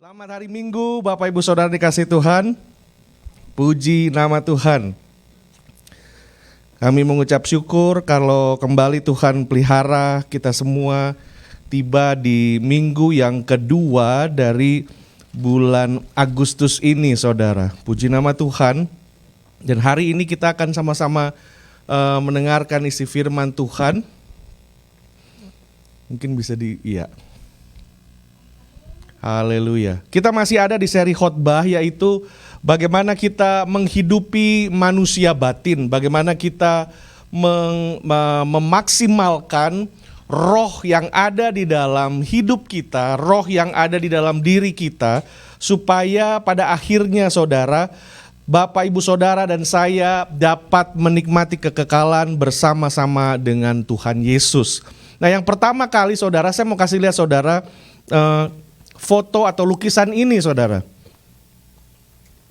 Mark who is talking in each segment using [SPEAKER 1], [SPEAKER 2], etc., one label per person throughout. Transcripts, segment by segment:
[SPEAKER 1] Selamat hari Minggu, Bapak Ibu Saudara dikasih Tuhan. Puji nama Tuhan. Kami mengucap syukur kalau kembali Tuhan pelihara kita semua tiba di minggu yang kedua dari bulan Agustus ini, Saudara. Puji nama Tuhan. Dan hari ini kita akan sama-sama mendengarkan isi firman Tuhan. Mungkin bisa iya. Haleluya. Kita masih ada di seri khotbah, yaitu bagaimana kita menghidupi manusia batin, bagaimana kita memaksimalkan roh yang ada di dalam hidup kita, roh yang ada di dalam diri kita, supaya pada akhirnya saudara, Bapak Ibu Saudara dan saya dapat menikmati kekekalan bersama-sama dengan Tuhan Yesus. Nah, yang pertama kali saudara, saya mau kasih lihat saudara foto atau lukisan ini, saudara.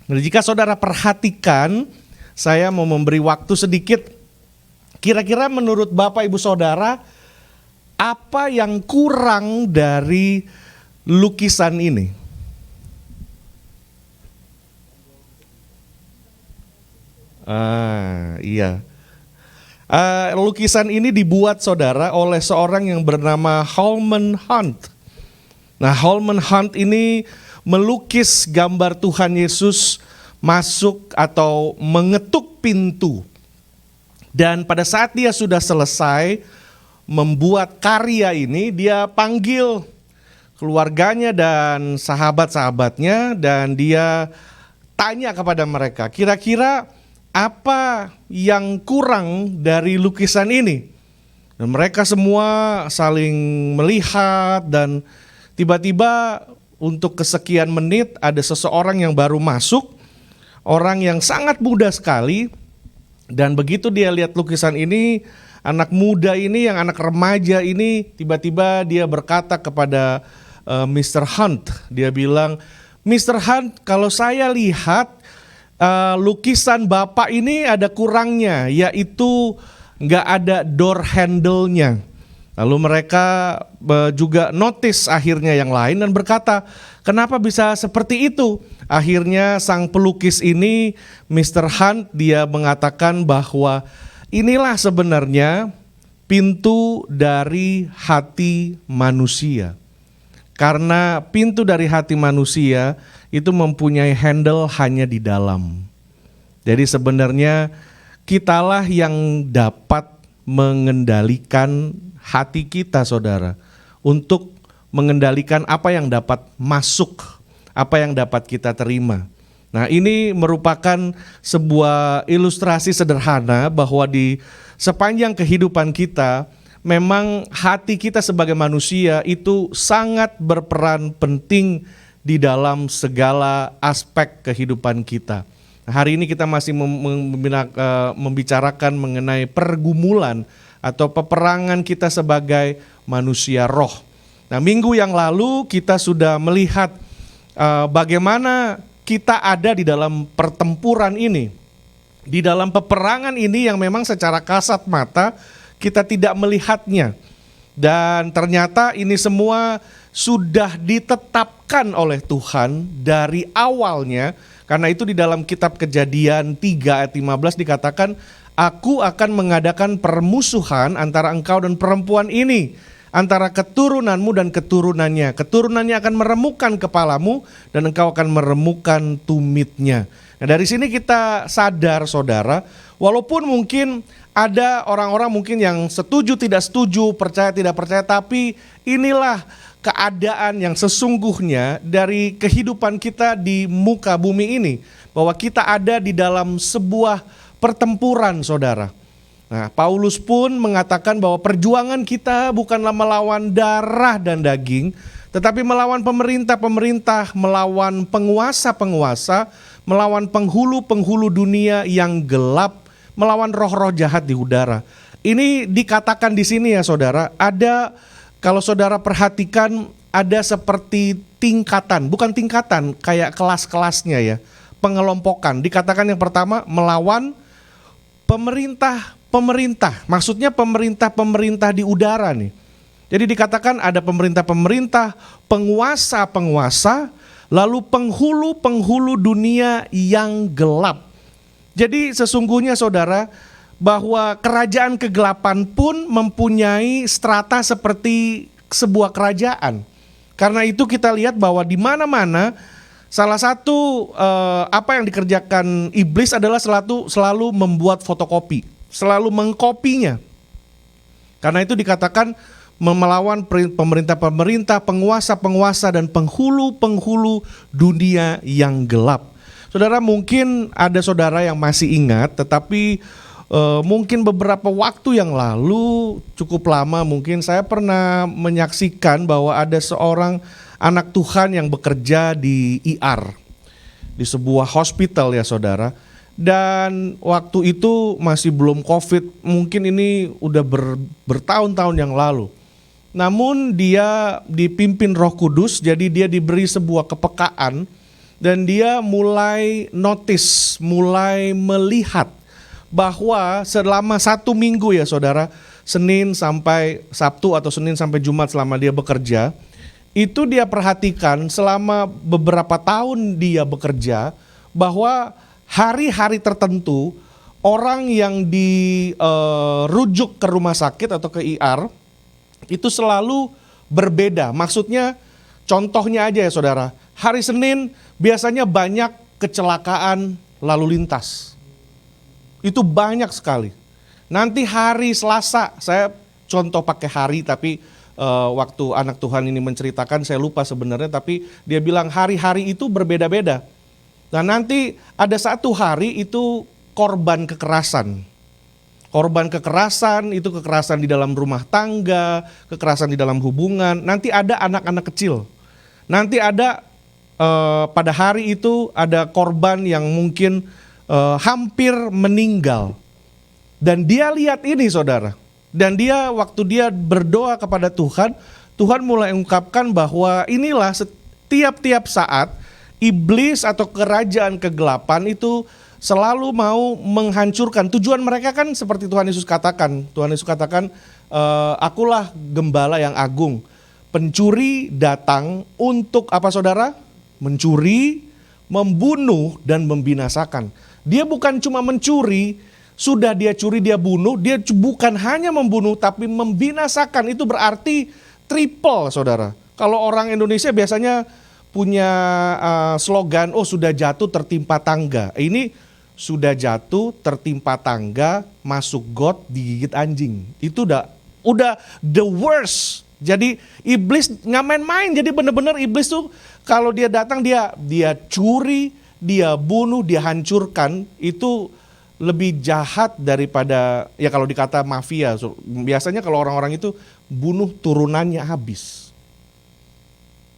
[SPEAKER 1] Nah, jika saudara perhatikan, saya mau memberi waktu sedikit. Kira-kira menurut Bapak Ibu Saudara, apa yang kurang dari lukisan ini? Iya. Lukisan ini dibuat saudara oleh seorang yang bernama Holman Hunt. Nah, Holman Hunt ini melukis gambar Tuhan Yesus masuk atau mengetuk pintu. Dan pada saat dia sudah selesai membuat karya ini, dia panggil keluarganya dan sahabat-sahabatnya dan dia tanya kepada mereka, kira-kira apa yang kurang dari lukisan ini? Dan mereka semua saling melihat dan tiba-tiba untuk kesekian menit ada seseorang yang baru masuk, orang yang sangat muda sekali, dan begitu dia lihat lukisan ini, anak muda ini, yang anak remaja ini, tiba-tiba dia berkata kepada Mr. Hunt, dia bilang, Mr. Hunt, kalau saya lihat lukisan Bapak ini ada kurangnya, yaitu nggak ada door handle-nya. Lalu mereka juga notice akhirnya yang lain dan berkata, kenapa bisa seperti itu? Akhirnya sang pelukis ini, Mr. Hunt, dia mengatakan bahwa inilah sebenarnya pintu dari hati manusia. Karena pintu dari hati manusia itu mempunyai handle hanya di dalam. Jadi sebenarnya kitalah yang dapat mengendalikan hati kita, saudara, untuk mengendalikan apa yang dapat masuk, apa yang dapat kita terima. Nah, ini merupakan sebuah ilustrasi sederhana bahwa di sepanjang kehidupan kita, memang hati kita sebagai manusia itu sangat berperan penting di dalam segala aspek kehidupan kita. Nah, hari ini kita masih membicarakan mengenai pergumulan atau peperangan kita sebagai manusia roh. Nah, minggu yang lalu kita sudah melihat bagaimana kita ada di dalam pertempuran ini. Di dalam peperangan ini yang memang secara kasat mata kita tidak melihatnya. Dan ternyata ini semua sudah ditetapkan oleh Tuhan dari awalnya. Karena itu di dalam kitab Kejadian 3 ayat 15 dikatakan, Aku akan mengadakan permusuhan antara engkau dan perempuan ini, antara keturunanmu dan keturunannya. Keturunannya akan meremukkan kepalamu dan engkau akan meremukkan tumitnya. Nah, dari sini kita sadar, saudara, walaupun mungkin ada orang-orang mungkin yang setuju tidak setuju, percaya tidak percaya, tapi inilah keadaan yang sesungguhnya dari kehidupan kita di muka bumi ini, bahwa kita ada di dalam sebuah pertempuran, saudara. Nah, Paulus pun mengatakan bahwa perjuangan kita bukanlah melawan darah dan daging, tetapi melawan pemerintah-pemerintah, melawan penguasa-penguasa, melawan penghulu-penghulu dunia yang gelap, melawan roh-roh jahat di udara. Ini dikatakan di sini ya, saudara, ada, kalau saudara perhatikan, ada seperti tingkatan, bukan tingkatan, kayak kelas-kelasnya ya, pengelompokan. Dikatakan yang pertama melawan pemerintah, maksudnya pemerintah di udara nih. Jadi dikatakan ada pemerintah-pemerintah, penguasa-penguasa, lalu penghulu-penghulu dunia yang gelap. Jadi sesungguhnya saudara, bahwa kerajaan kegelapan pun mempunyai strata seperti sebuah kerajaan. Karena itu kita lihat bahwa di mana-mana salah satu apa yang dikerjakan iblis adalah selalu membuat fotokopi, selalu mengkopinya. Karena itu dikatakan melawan pemerintah-pemerintah, penguasa-penguasa dan penghulu-penghulu dunia yang gelap. Saudara, mungkin ada saudara yang masih ingat, tetapi mungkin beberapa waktu yang lalu, cukup lama mungkin, saya pernah menyaksikan bahwa ada seorang anak Tuhan yang bekerja di IR, di sebuah hospital ya saudara. Dan waktu itu masih belum COVID, mungkin ini udah bertahun-tahun yang lalu. Namun dia dipimpin Roh Kudus, jadi dia diberi sebuah kepekaan dan dia mulai notice, mulai melihat bahwa selama 1 minggu ya saudara, Senin sampai Sabtu atau Senin sampai Jumat selama dia bekerja, itu dia perhatikan selama beberapa tahun dia bekerja, bahwa hari-hari tertentu orang yang dirujuk ke rumah sakit atau ke IR itu selalu berbeda. Maksudnya contohnya aja ya saudara, hari Senin biasanya banyak kecelakaan lalu lintas. Itu banyak sekali. Nanti hari Selasa, saya contoh pakai hari tapi waktu anak Tuhan ini menceritakan saya lupa sebenarnya, tapi dia bilang hari-hari itu berbeda-beda. Nah nanti ada satu hari itu korban kekerasan. Korban kekerasan itu kekerasan di dalam rumah tangga, kekerasan di dalam hubungan. Nanti ada anak-anak kecil. Nanti ada pada hari itu ada korban yang mungkin hampir meninggal. Dan dia lihat ini saudara. Dan dia waktu dia berdoa kepada Tuhan, Tuhan mulai ungkapkan bahwa inilah setiap saat iblis atau kerajaan kegelapan itu selalu mau menghancurkan. Tujuan mereka kan seperti Tuhan Yesus katakan. Tuhan Yesus katakan, akulah gembala yang agung. Pencuri datang untuk apa saudara? Mencuri, membunuh, dan membinasakan. Dia bukan cuma mencuri, sudah dia curi, dia bunuh, dia bukan hanya membunuh tapi membinasakan. Itu berarti triple saudara. Kalau orang Indonesia biasanya punya slogan, oh sudah jatuh tertimpa tangga. Ini sudah jatuh tertimpa tangga, masuk got, digigit anjing. Itu udah the worst. Jadi iblis nggak main-main. Jadi benar-benar iblis tuh kalau dia datang dia curi, dia bunuh, dia hancurkan. Itu lebih jahat daripada ya kalau dikata mafia. Biasanya kalau orang-orang itu bunuh turunannya habis.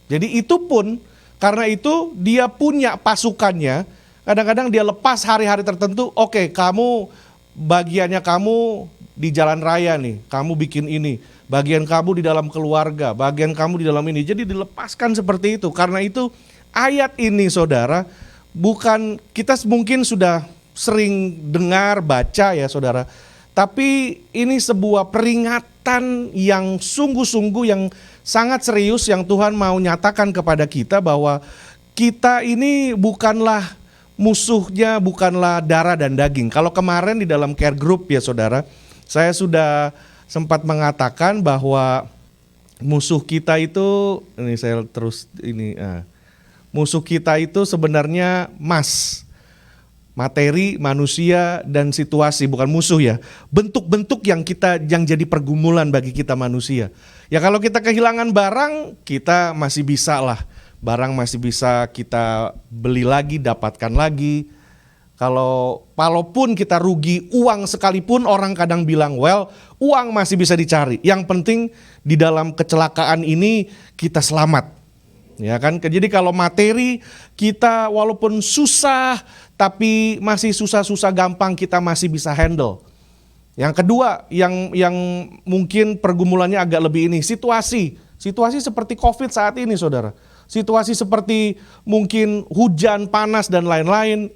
[SPEAKER 1] Jadi itu pun karena itu dia punya pasukannya. Kadang-kadang dia lepas hari-hari tertentu. Oke, kamu bagiannya kamu di jalan raya nih, kamu bikin ini. Bagian kamu di dalam keluarga, bagian kamu di dalam ini. Jadi dilepaskan seperti itu. Karena itu ayat ini saudara, bukan kita mungkin sudah sering dengar, baca ya saudara. Tapi ini sebuah peringatan yang sungguh-sungguh, yang sangat serius, yang Tuhan mau nyatakan kepada kita bahwa kita ini bukanlah musuhnya, bukanlah darah dan daging. Kalau kemarin di dalam care group ya saudara, saya sudah sempat mengatakan bahwa musuh kita itu, ini saya terus ini, musuh kita itu sebenarnya materi, manusia, dan situasi, bukan musuh ya. Bentuk-bentuk yang jadi pergumulan bagi kita manusia. Ya kalau kita kehilangan barang, kita masih bisa lah. Barang masih bisa kita beli lagi, dapatkan lagi. Walaupun kita rugi uang sekalipun, orang kadang bilang, well, uang masih bisa dicari. Yang penting di dalam kecelakaan ini kita selamat. Ya kan? Jadi kalau materi kita walaupun susah, tapi masih susah-susah gampang, kita masih bisa handle. Yang kedua, yang mungkin pergumulannya agak lebih ini, situasi seperti COVID saat ini saudara. Situasi seperti mungkin hujan, panas, dan lain-lain,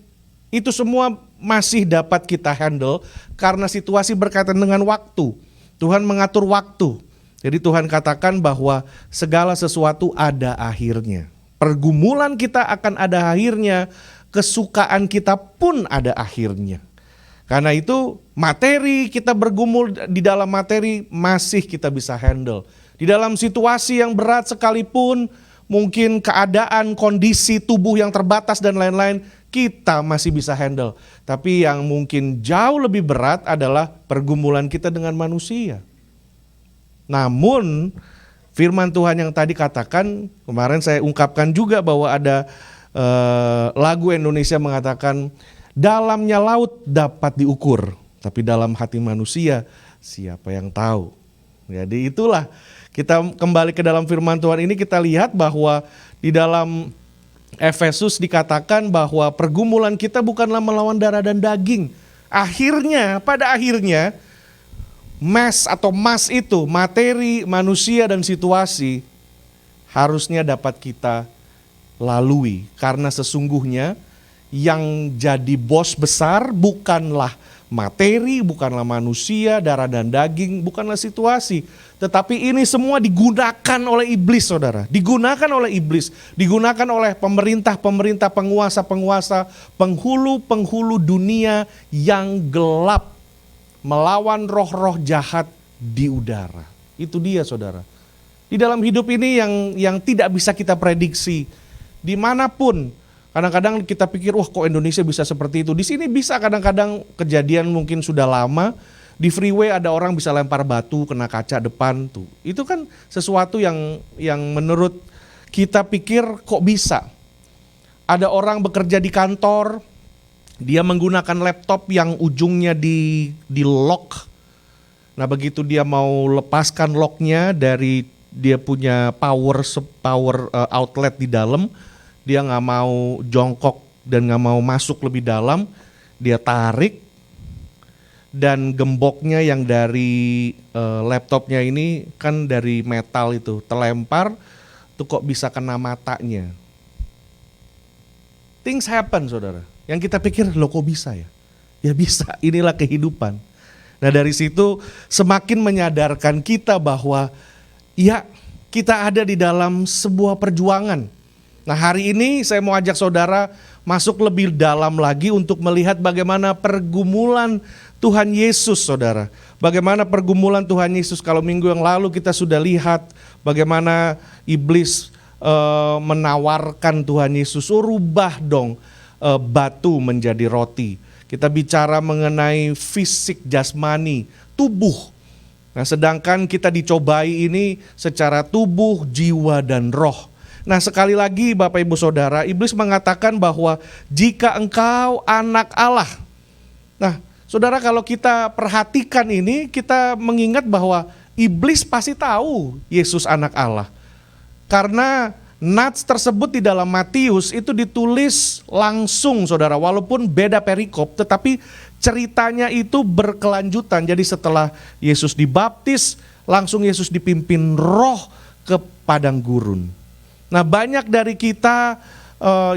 [SPEAKER 1] itu semua masih dapat kita handle karena situasi berkaitan dengan waktu. Tuhan mengatur waktu. Jadi Tuhan katakan bahwa segala sesuatu ada akhirnya. Pergumulan kita akan ada akhirnya, kesukaan kita pun ada akhirnya. Karena itu materi, kita bergumul di dalam materi masih kita bisa handle. Di dalam situasi yang berat sekalipun, mungkin keadaan, kondisi tubuh yang terbatas dan lain-lain, kita masih bisa handle. Tapi yang mungkin jauh lebih berat adalah pergumulan kita dengan manusia. Namun firman Tuhan yang tadi katakan, kemarin saya ungkapkan juga bahwa ada lagu Indonesia mengatakan, dalamnya laut dapat diukur, tapi dalam hati manusia siapa yang tahu. Jadi itulah, kita kembali ke dalam firman Tuhan ini, kita lihat bahwa di dalam Efesus dikatakan bahwa pergumulan kita bukanlah melawan darah dan daging. Akhirnya, pada akhirnya, mas itu, materi, manusia dan situasi harusnya dapat kita lalui. Karena sesungguhnya yang jadi bos besar bukanlah materi, bukanlah manusia, darah dan daging, bukanlah situasi. Tetapi ini semua digunakan oleh iblis, saudara. Digunakan oleh iblis, digunakan oleh pemerintah-pemerintah, penguasa-penguasa, penghulu-penghulu dunia yang gelap, melawan roh-roh jahat di udara. Itu dia, saudara. Di dalam hidup ini yang tidak bisa kita prediksi, dimanapun. Kadang-kadang kita pikir, wah kok Indonesia bisa seperti itu. Di sini bisa kadang-kadang kejadian mungkin sudah lama. Di freeway ada orang bisa lempar batu kena kaca depan tuh. Itu kan sesuatu yang menurut kita pikir kok bisa. Ada orang bekerja di kantor, dia menggunakan laptop yang ujungnya di lock. Nah begitu dia mau lepaskan locknya dari dia punya power outlet di dalam, dia nggak mau jongkok dan nggak mau masuk lebih dalam, dia tarik dan gemboknya yang dari laptopnya ini kan dari metal itu terlempar, tuh kok bisa kena matanya. Things happen, saudara. Yang kita pikir, loh kok bisa ya? Ya bisa, inilah kehidupan. Nah dari situ semakin menyadarkan kita bahwa ya kita ada di dalam sebuah perjuangan. Nah hari ini saya mau ajak saudara masuk lebih dalam lagi untuk melihat bagaimana pergumulan Tuhan Yesus, saudara. Bagaimana pergumulan Tuhan Yesus. Kalau minggu yang lalu kita sudah lihat bagaimana iblis menawarkan Tuhan Yesus, oh rubah dong batu menjadi roti. Kita bicara mengenai fisik jasmani, tubuh. Nah sedangkan kita dicobai ini secara tubuh, jiwa dan roh. Nah sekali lagi Bapak Ibu Saudara, iblis mengatakan bahwa jika engkau anak Allah. Nah saudara, kalau kita perhatikan ini, kita mengingat bahwa iblis pasti tahu Yesus anak Allah. Karena nats tersebut di dalam Matius itu ditulis langsung, saudara, walaupun beda perikop, tetapi ceritanya itu berkelanjutan. Jadi setelah Yesus dibaptis, langsung Yesus dipimpin roh ke padang gurun. Nah banyak dari kita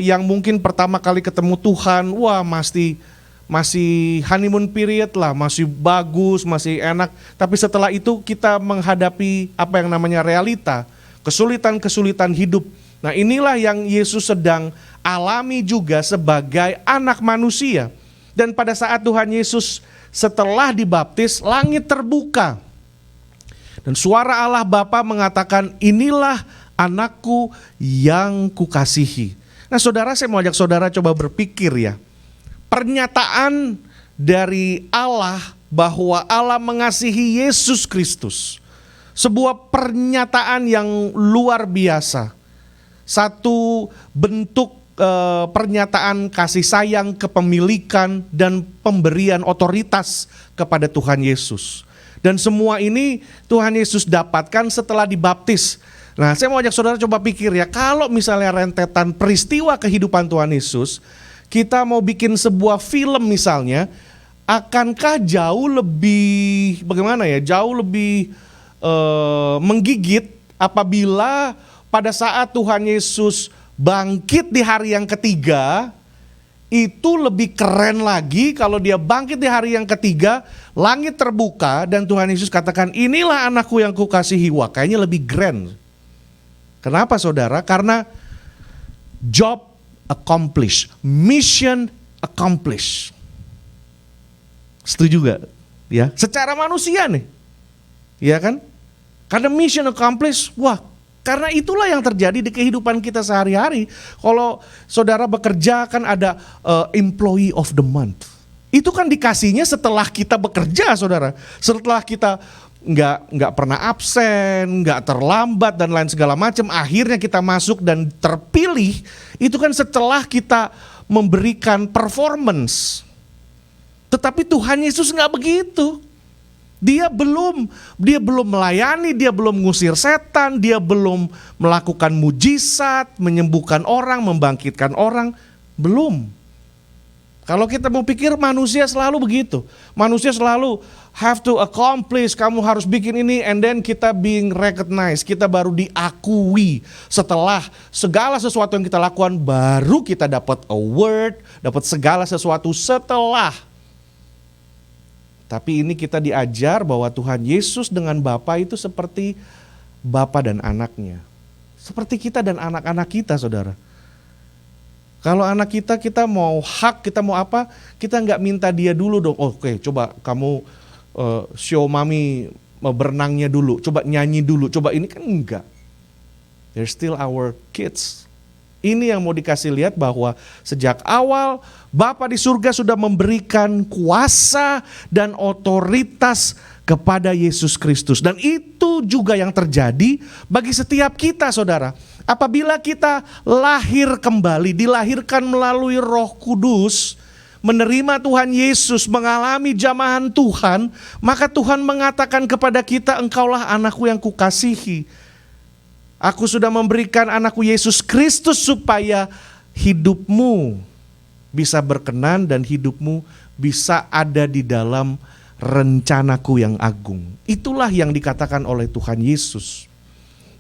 [SPEAKER 1] yang mungkin pertama kali ketemu Tuhan, wah masih honeymoon period lah, masih bagus, masih enak. Tapi setelah itu kita menghadapi apa yang namanya realita, kesulitan-kesulitan hidup. Nah inilah yang Yesus sedang alami juga sebagai anak manusia. Dan pada saat Tuhan Yesus setelah dibaptis, langit terbuka. Dan suara Allah Bapa mengatakan, inilah anakku yang kukasihi. Nah saudara, saya mau ajak saudara coba berpikir ya. Pernyataan dari Allah bahwa Allah mengasihi Yesus Kristus. Sebuah pernyataan yang luar biasa. Satu bentuk pernyataan kasih sayang, kepemilikan, dan pemberian otoritas kepada Tuhan Yesus. Dan semua ini Tuhan Yesus dapatkan setelah dibaptis. Nah saya mau ajak saudara coba pikir ya, kalau misalnya rentetan peristiwa kehidupan Tuhan Yesus, kita mau bikin sebuah film misalnya, akankah jauh lebih, bagaimana ya, jauh lebih menggigit apabila pada saat Tuhan Yesus bangkit di hari yang ketiga, itu lebih keren lagi kalau dia bangkit di hari yang ketiga, langit terbuka dan Tuhan Yesus katakan, inilah anakku yang kukasihi. Wah kayaknya lebih grand. Kenapa saudara? Karena job accomplished, mission accomplished. Setuju gak? Ya, secara manusia nih, ya kan? Karena mission accomplished, wah, karena itulah yang terjadi di kehidupan kita sehari-hari. Kalau saudara bekerja kan ada employee of the month. Itu kan dikasihnya setelah kita bekerja, saudara. Setelah kita nggak pernah absen, nggak terlambat dan lain segala macam. Akhirnya kita masuk dan terpilih. Itu kan setelah kita memberikan performance. Tetapi Tuhan Yesus nggak begitu. Dia belum melayani, dia belum ngusir setan, dia belum melakukan mujizat, menyembuhkan orang, membangkitkan orang, belum. Kalau kita mau pikir manusia selalu begitu. Manusia selalu have to accomplish, kamu harus bikin ini, and then kita being recognized, kita baru diakui. Setelah segala sesuatu yang kita lakukan, baru kita dapat award, dapat segala sesuatu setelah. Tapi ini kita diajar bahwa Tuhan Yesus dengan Bapa itu seperti Bapa dan anaknya. Seperti kita dan anak-anak kita, saudara. Kalau anak kita mau hak, kita mau apa, kita nggak minta dia dulu dong. Oh, oke, coba kamu show mami berenangnya dulu, coba nyanyi dulu, coba ini kan enggak. They're still our kids. Ini yang mau dikasih lihat bahwa sejak awal Bapa di surga sudah memberikan kuasa dan otoritas kepada Yesus Kristus. Dan itu juga yang terjadi bagi setiap kita, saudara. Apabila kita lahir kembali, dilahirkan melalui Roh Kudus, menerima Tuhan Yesus, mengalami jamahan Tuhan, maka Tuhan mengatakan kepada kita, engkaulah anakku yang kukasihi. Aku sudah memberikan anakku Yesus Kristus supaya hidupmu bisa berkenan dan hidupmu bisa ada di dalam rencanaku yang agung. Itulah yang dikatakan oleh Tuhan Yesus.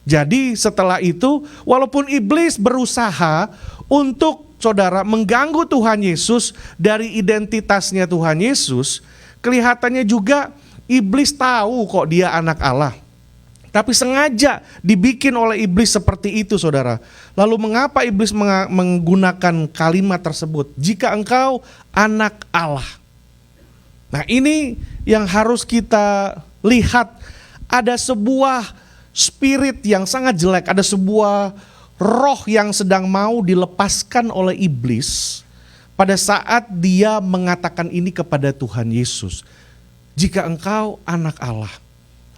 [SPEAKER 1] Jadi setelah itu, walaupun iblis berusaha untuk saudara mengganggu Tuhan Yesus dari identitasnya Tuhan Yesus, kelihatannya juga iblis tahu kok dia anak Allah. Tapi sengaja dibikin oleh iblis seperti itu, saudara. Lalu mengapa iblis menggunakan kalimat tersebut? Jika engkau anak Allah. Nah, ini yang harus kita lihat. Ada sebuah spirit yang sangat jelek, ada sebuah roh yang sedang mau dilepaskan oleh iblis pada saat dia mengatakan ini kepada Tuhan Yesus. Jika engkau anak Allah.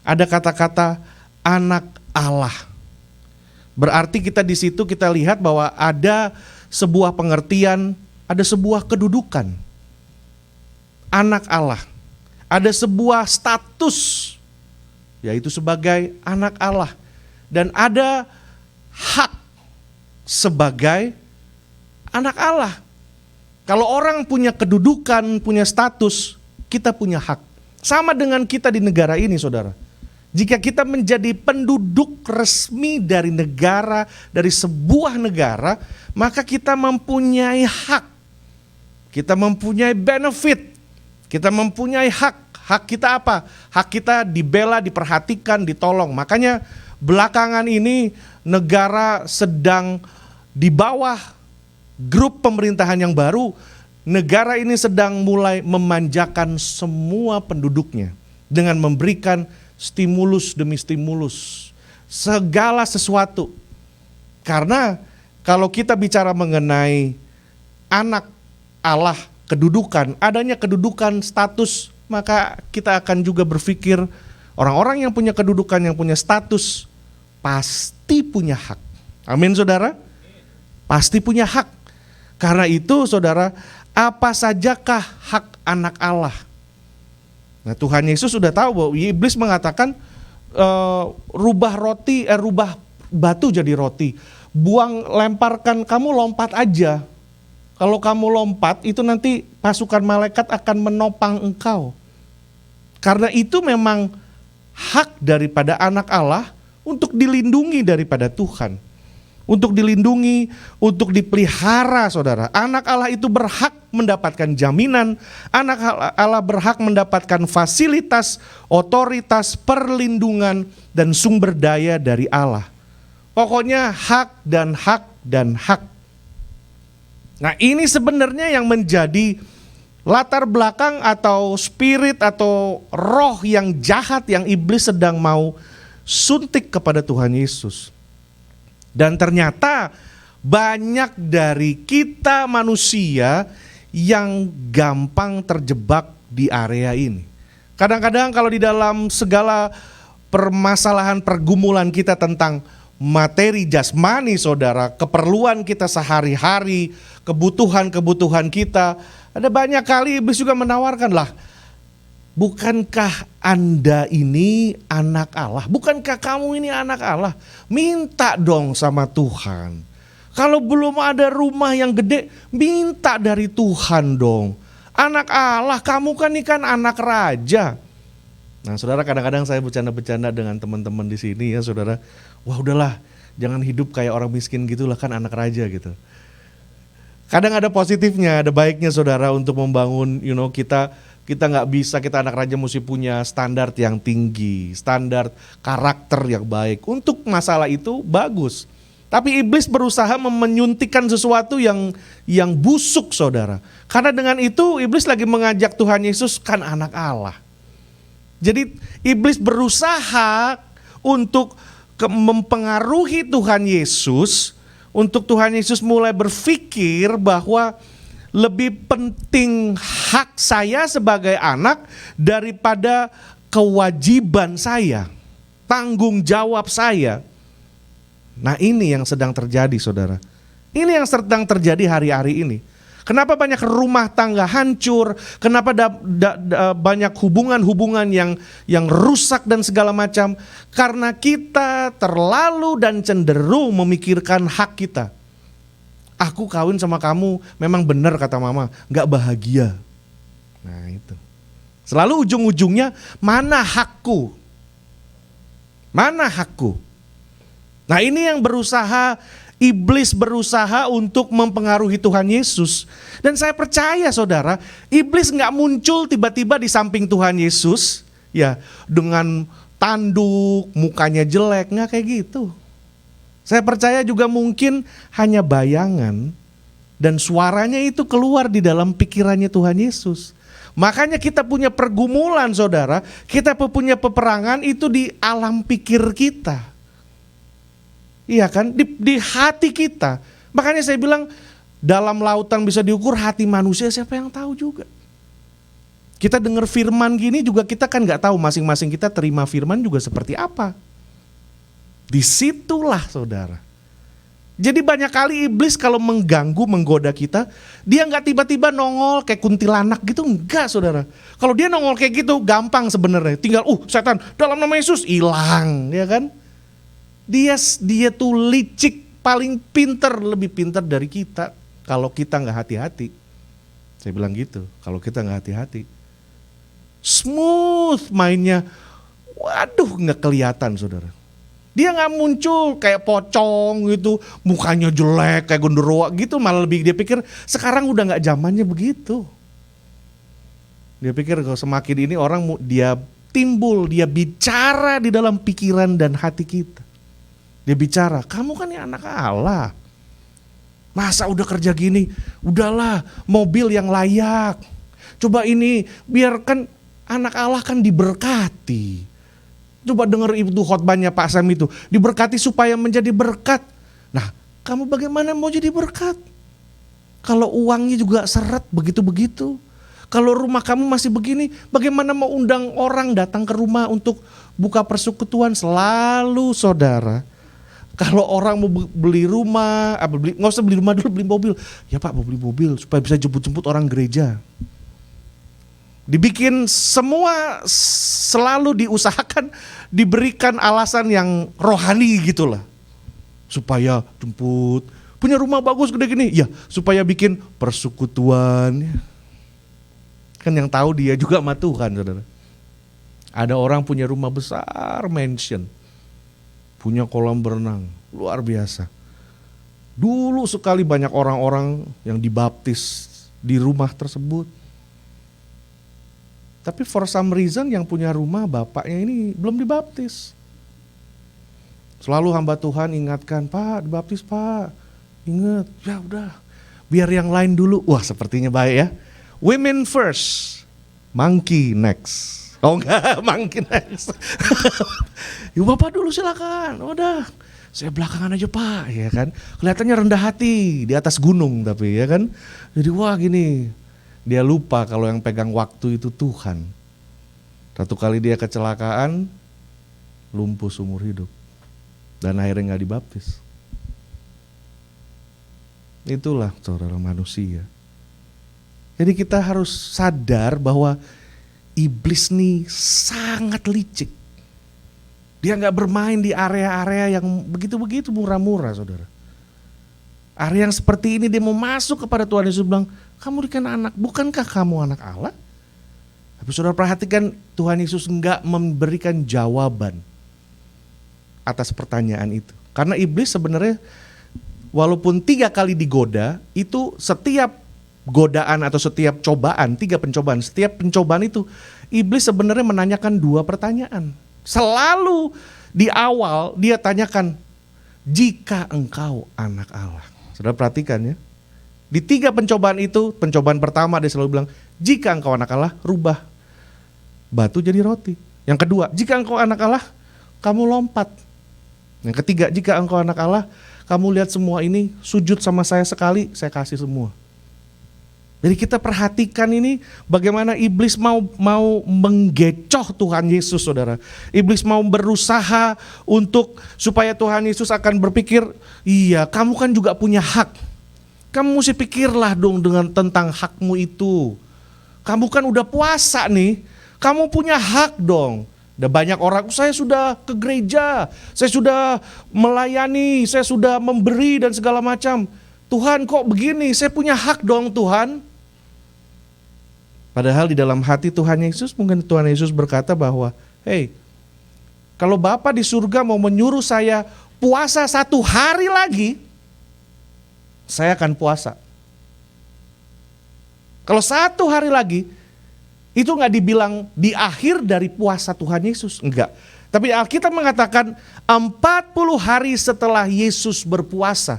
[SPEAKER 1] Ada kata-kata anak Allah. Berarti kita di situ kita lihat bahwa ada sebuah pengertian, ada sebuah kedudukan. Anak Allah. Ada sebuah status, yaitu sebagai anak Allah. Dan ada hak sebagai anak Allah. Kalau orang punya kedudukan, punya status, kita punya hak. Sama dengan kita di negara ini, saudara. Jika kita menjadi penduduk resmi dari negara, dari sebuah negara, maka kita mempunyai hak. Kita mempunyai benefit. Kita mempunyai hak. Hak kita apa? Hak kita dibela, diperhatikan, ditolong. Makanya belakangan ini negara sedang di bawah grup pemerintahan yang baru. Negara ini sedang mulai memanjakan semua penduduknya dengan memberikan stimulus demi stimulus, segala sesuatu. Karena kalau kita bicara mengenai anak Allah, kedudukan, adanya kedudukan status, maka kita akan juga berpikir orang-orang yang punya kedudukan, yang punya status, pasti punya hak. Amin, saudara? Pasti punya hak. Karena itu, saudara, apa sajakah hak anak Allah? Nah, Tuhan Yesus sudah tahu bahwa iblis mengatakan rubah batu jadi roti. Lemparkan, kamu lompat aja. Kalau kamu lompat itu nanti pasukan malaikat akan menopang engkau. Karena itu memang hak daripada anak Allah untuk dilindungi daripada Tuhan. Untuk dilindungi, untuk dipelihara, saudara. Anak Allah itu berhak mendapatkan jaminan. Anak Allah berhak mendapatkan fasilitas, otoritas, perlindungan, dan sumber daya dari Allah. Pokoknya hak dan hak dan hak. Nah, ini sebenarnya yang menjadi latar belakang atau spirit atau roh yang jahat yang iblis sedang mau suntik kepada Tuhan Yesus. Dan ternyata banyak dari kita manusia yang gampang terjebak di area ini. Kadang-kadang kalau di dalam segala permasalahan pergumulan kita tentang materi jasmani saudara, keperluan kita sehari-hari, kebutuhan-kebutuhan kita, ada banyak kali iblis juga menawarkan, lah bukankah Anda ini anak Allah? Bukankah kamu ini anak Allah? Minta dong sama Tuhan. Kalau belum ada rumah yang gede, minta dari Tuhan dong. Anak Allah, kamu kan ini kan anak raja. Nah saudara, kadang-kadang saya bercanda-bercanda dengan teman-teman di sini ya saudara. Wah udahlah, jangan hidup kayak orang miskin gitulah, kan anak raja gitu. Kadang ada positifnya, ada baiknya saudara untuk membangun, kita nggak bisa, kita anak raja mesti punya standar yang tinggi, standar karakter yang baik. Untuk masalah itu bagus. Tapi iblis berusaha menyuntikkan sesuatu yang busuk saudara. Karena dengan itu iblis lagi mengajak Tuhan Yesus kan anak Allah. Jadi iblis berusaha untuk mempengaruhi Tuhan Yesus, untuk Tuhan Yesus mulai berpikir bahwa lebih penting hak saya sebagai anak daripada kewajiban saya, tanggung jawab saya. Nah ini yang sedang terjadi saudara. Ini yang sedang terjadi hari-hari ini. Kenapa banyak rumah tangga hancur? Kenapa banyak hubungan-hubungan yang rusak dan segala macam? Karena kita terlalu dan cenderung memikirkan hak kita. Aku kawin sama kamu memang benar kata mama, gak bahagia. Nah itu. Selalu ujung-ujungnya mana hakku? Mana hakku? Nah ini yang iblis berusaha untuk mempengaruhi Tuhan Yesus. Dan saya percaya saudara, iblis gak muncul tiba-tiba di samping Tuhan Yesus ya dengan tanduk, mukanya jelek, gak kayak gitu. Saya percaya juga mungkin hanya bayangan dan suaranya itu keluar di dalam pikirannya Tuhan Yesus. Makanya kita punya pergumulan saudara, kita punya peperangan itu di alam pikir kita. Iya kan, di hati kita. Makanya saya bilang dalam lautan bisa diukur, hati manusia siapa yang tahu juga. Kita dengar firman gini juga kita kan gak tahu masing-masing kita terima firman juga seperti apa. Disitulah saudara. Jadi banyak kali iblis kalau mengganggu, menggoda kita, dia gak tiba-tiba nongol kayak kuntilanak gitu, enggak saudara. Kalau dia nongol kayak gitu gampang sebenarnya, tinggal setan dalam nama Yesus hilang, ya kan. Dia tuh licik, paling pinter, lebih pinter dari kita kalau kita gak hati-hati. Saya bilang gitu, kalau kita gak hati-hati. Smooth mainnya, waduh gak kelihatan saudara. Dia gak muncul kayak pocong gitu, mukanya jelek kayak gondorowo gitu, malah lebih dia pikir sekarang udah gak zamannya begitu. Dia pikir kalau semakin ini orang dia timbul, dia bicara di dalam pikiran dan hati kita. Dia bicara, kamu kan ya anak Allah. Masa udah kerja gini, udahlah mobil yang layak. Coba ini, biarkan anak Allah kan diberkati. Coba dengar itu khotbahnya Pak Sam itu, diberkati supaya menjadi berkat. Nah, kamu bagaimana mau jadi berkat? Kalau uangnya juga seret begitu-begitu. Kalau rumah kamu masih begini, bagaimana mau undang orang datang ke rumah untuk buka persekutuan? Selalu saudara, kalau orang mau beli rumah, nggak usah beli rumah dulu, beli mobil. Ya Pak mau beli mobil supaya bisa jemput-jemput orang gereja. Dibikin semua selalu diusahakan, diberikan alasan yang rohani gitulah. Supaya jemput, punya rumah bagus gede gini, ya supaya bikin persekutuan. Kan yang tahu dia juga sama Tuhan saudara. Ada orang punya rumah besar, mansion. Punya kolam berenang, luar biasa. Dulu sekali banyak orang-orang yang dibaptis di rumah tersebut. Tapi for some reason yang punya rumah bapaknya ini belum dibaptis. Selalu hamba Tuhan ingatkan, Pak dibaptis Pak. Ingat, ya udah. biar yang lain dulu. Wah, sepertinya baik ya. Women first, monkey next. Oh enggak, monkey next. Yuk Bapak dulu silakan. Udah, saya belakangan aja Pak, ya kan. Kelihatannya rendah hati di atas gunung tapi ya kan. Jadi wah gini, dia lupa kalau yang pegang waktu itu Tuhan. Satu kali dia kecelakaan, lumpuh seumur hidup. Dan akhirnya gak dibaptis. Itulah saudara manusia. Jadi kita harus sadar bahwa iblis nih sangat licik. Dia gak bermain di area-area yang begitu-begitu murah-murah saudara. Area yang seperti ini dia mau masuk kepada Tuhan Yesus bilang, kamu kan anak, bukankah kamu anak Allah? Tapi saudara perhatikan Tuhan Yesus gak memberikan jawaban atas pertanyaan itu. Karena iblis sebenarnya walaupun 3 kali digoda, itu setiap godaan atau setiap cobaan, 3 pencobaan, setiap pencobaan itu iblis sebenarnya menanyakan 2 pertanyaan. Selalu di awal dia tanyakan, jika engkau anak Allah. Saudara perhatikan ya, di 3 pencobaan itu, pencobaan pertama dia selalu bilang, jika engkau anak Allah, rubah batu jadi roti. Yang kedua, jika engkau anak Allah, kamu lompat. Yang ketiga, jika engkau anak Allah, kamu lihat semua ini, sujud sama saya sekali, saya kasih semua. Jadi kita perhatikan ini bagaimana iblis mau menggecoh Tuhan Yesus saudara. Iblis mau berusaha untuk supaya Tuhan Yesus akan berpikir, iya kamu kan juga punya hak. Kamu mesti pikirlah dong dengan tentang hakmu itu. Kamu kan udah puasa nih, kamu punya hak dong. Ada banyak orang, saya sudah ke gereja, saya sudah melayani, saya sudah memberi dan segala macam. Tuhan kok begini, saya punya hak dong Tuhan. Padahal di dalam hati Tuhan Yesus, mungkin Tuhan Yesus berkata bahwa, hey, kalau Bapa di surga mau menyuruh saya puasa 1 hari lagi, saya akan puasa. Kalau 1 hari lagi, itu gak dibilang di akhir dari puasa Tuhan Yesus, enggak. Tapi Alkitab mengatakan 40 hari setelah Yesus berpuasa.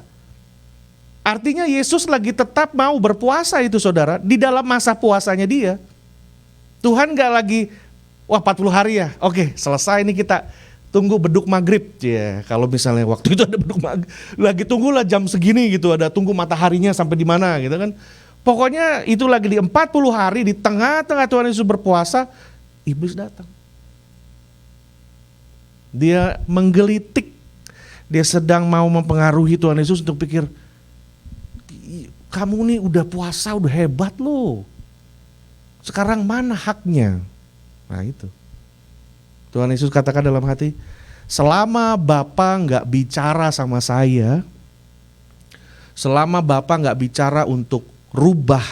[SPEAKER 1] Artinya Yesus lagi tetap mau berpuasa itu saudara, di dalam masa puasanya dia. Tuhan gak lagi, wah 40 hari ya, oke selesai ini kita tunggu beduk maghrib. Ya, kalau misalnya waktu itu ada beduk maghrib, lagi tunggulah jam segini gitu, ada tunggu mataharinya sampai di mana gitu kan. Pokoknya itu lagi di 40 hari, di tengah-tengah Tuhan Yesus berpuasa, iblis datang. Dia menggelitik, dia sedang mau mempengaruhi Tuhan Yesus untuk pikir, kamu nih udah puasa, udah hebat loh. Sekarang mana haknya? Nah itu. Tuhan Yesus katakan dalam hati, selama Bapa gak bicara sama saya, selama Bapa gak bicara untuk rubah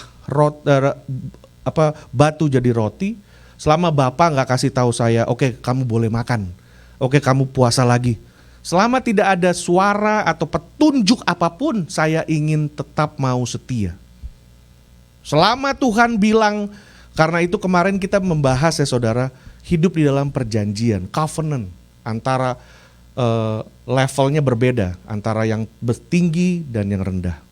[SPEAKER 1] batu jadi roti, selama Bapa gak kasih tahu saya, oke kamu boleh makan, oke kamu puasa lagi. Selama tidak ada suara atau petunjuk apapun, saya ingin tetap mau setia. Selama Tuhan bilang, karena itu kemarin kita membahas ya saudara, hidup di dalam perjanjian, covenant, antara levelnya berbeda, antara yang tinggi dan yang rendah.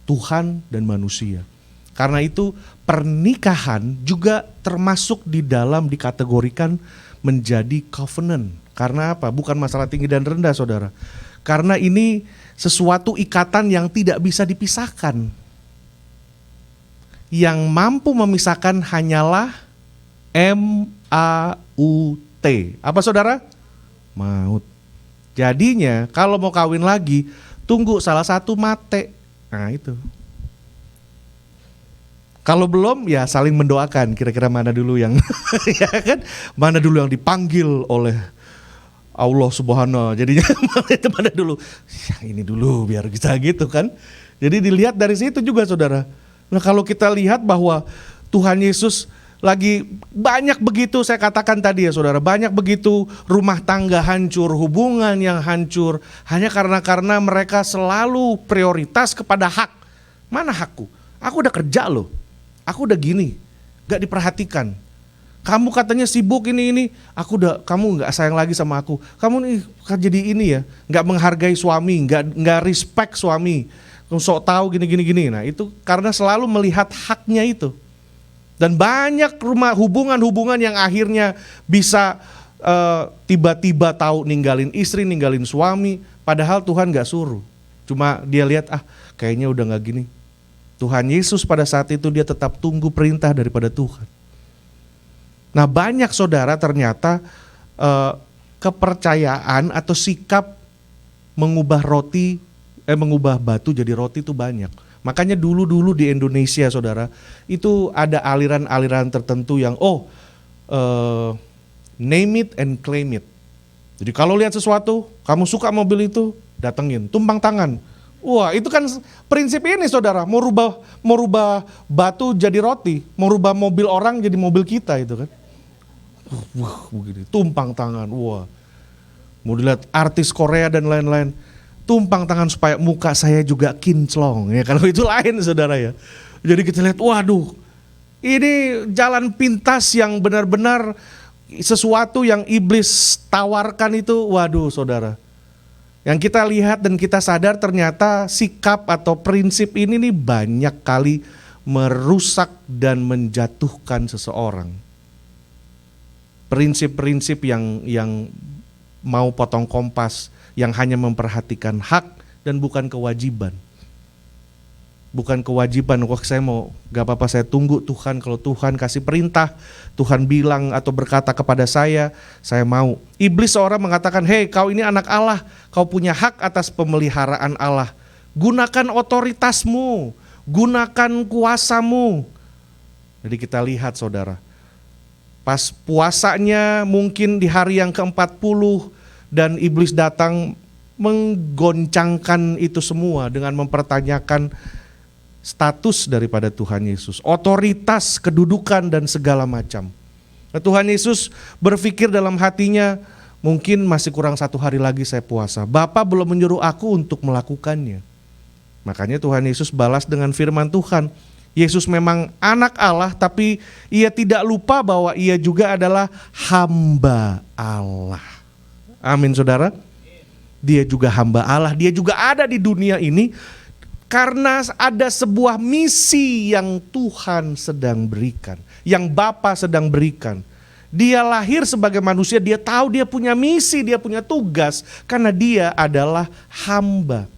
[SPEAKER 1] Tuhan dan manusia. Karena itu pernikahan juga termasuk di dalam dikategorikan menjadi covenant. Karena apa? Bukan masalah tinggi dan rendah saudara. Karena ini sesuatu ikatan yang tidak bisa dipisahkan. Yang mampu memisahkan hanyalah M-A-U-T. Apa saudara? Maut. Jadinya kalau mau kawin lagi, tunggu salah satu mate. Nah itu. Kalau belum ya saling mendoakan, kira-kira mana dulu yang ya kan? Mana dulu yang dipanggil oleh Allah Subhanahu, jadinya mana dulu, yang ini dulu biar bisa gitu kan. Jadi dilihat dari situ juga saudara. Nah kalau kita lihat bahwa Tuhan Yesus lagi banyak begitu, saya katakan tadi ya saudara, banyak begitu rumah tangga hancur, hubungan yang hancur, hanya karena mereka selalu prioritas kepada hak. Mana hakku? Aku udah kerja loh, aku udah gini, gak diperhatikan. Kamu katanya sibuk ini, kamu nggak sayang lagi sama aku. Kamu nih jadi ini ya, nggak menghargai suami, nggak respect suami. sok tahu gini. Nah itu karena selalu melihat haknya itu. Dan banyak hubungan yang akhirnya bisa tiba-tiba tahu ninggalin istri, ninggalin suami, padahal Tuhan gak suruh. Cuma dia lihat, kayaknya udah gak gini. Tuhan Yesus pada saat itu dia tetap tunggu perintah daripada Tuhan. Nah banyak saudara ternyata kepercayaan atau sikap mengubah batu jadi roti itu banyak. Makanya dulu di Indonesia saudara, itu ada aliran-aliran tertentu yang name it and claim it. Jadi kalau lihat sesuatu, kamu suka mobil itu, datengin, tumpang tangan. Wah itu kan prinsip ini saudara, mau rubah batu jadi roti, mau rubah mobil orang jadi mobil kita itu kan. Begini, tumpang tangan, wah. Mau dilihat artis Korea dan lain-lain, tumpang tangan supaya muka saya juga kinclong ya. Kalau itu lain saudara ya. Jadi kita lihat, waduh, ini jalan pintas yang benar-benar sesuatu yang iblis tawarkan itu, waduh saudara. Yang kita lihat dan kita sadar ternyata sikap atau prinsip ini nih banyak kali merusak dan menjatuhkan seseorang. Prinsip-prinsip yang mau potong kompas, yang hanya memperhatikan hak dan bukan kewajiban. Bukan kewajiban, saya mau, gak apa-apa saya tunggu Tuhan, kalau Tuhan kasih perintah, Tuhan bilang atau berkata kepada saya mau. Iblis seorang mengatakan, hei kau ini anak Allah, kau punya hak atas pemeliharaan Allah. Gunakan otoritasmu, gunakan kuasamu. Jadi kita lihat saudara, pas puasanya mungkin di hari yang ke-40 dan iblis datang menggoncangkan itu semua dengan mempertanyakan status daripada Tuhan Yesus, otoritas, kedudukan dan segala macam. Nah, Tuhan Yesus berpikir dalam hatinya, mungkin masih kurang 1 hari lagi saya puasa. Bapa belum menyuruh aku untuk melakukannya. Makanya Tuhan Yesus balas dengan firman Tuhan. Yesus memang anak Allah, tapi ia tidak lupa bahwa ia juga adalah hamba Allah. Amin saudara. Dia juga hamba Allah, dia juga ada di dunia ini karena ada sebuah misi yang Tuhan sedang berikan, yang Bapa sedang berikan. Dia lahir sebagai manusia, dia tahu dia punya misi, dia punya tugas karena dia adalah hamba.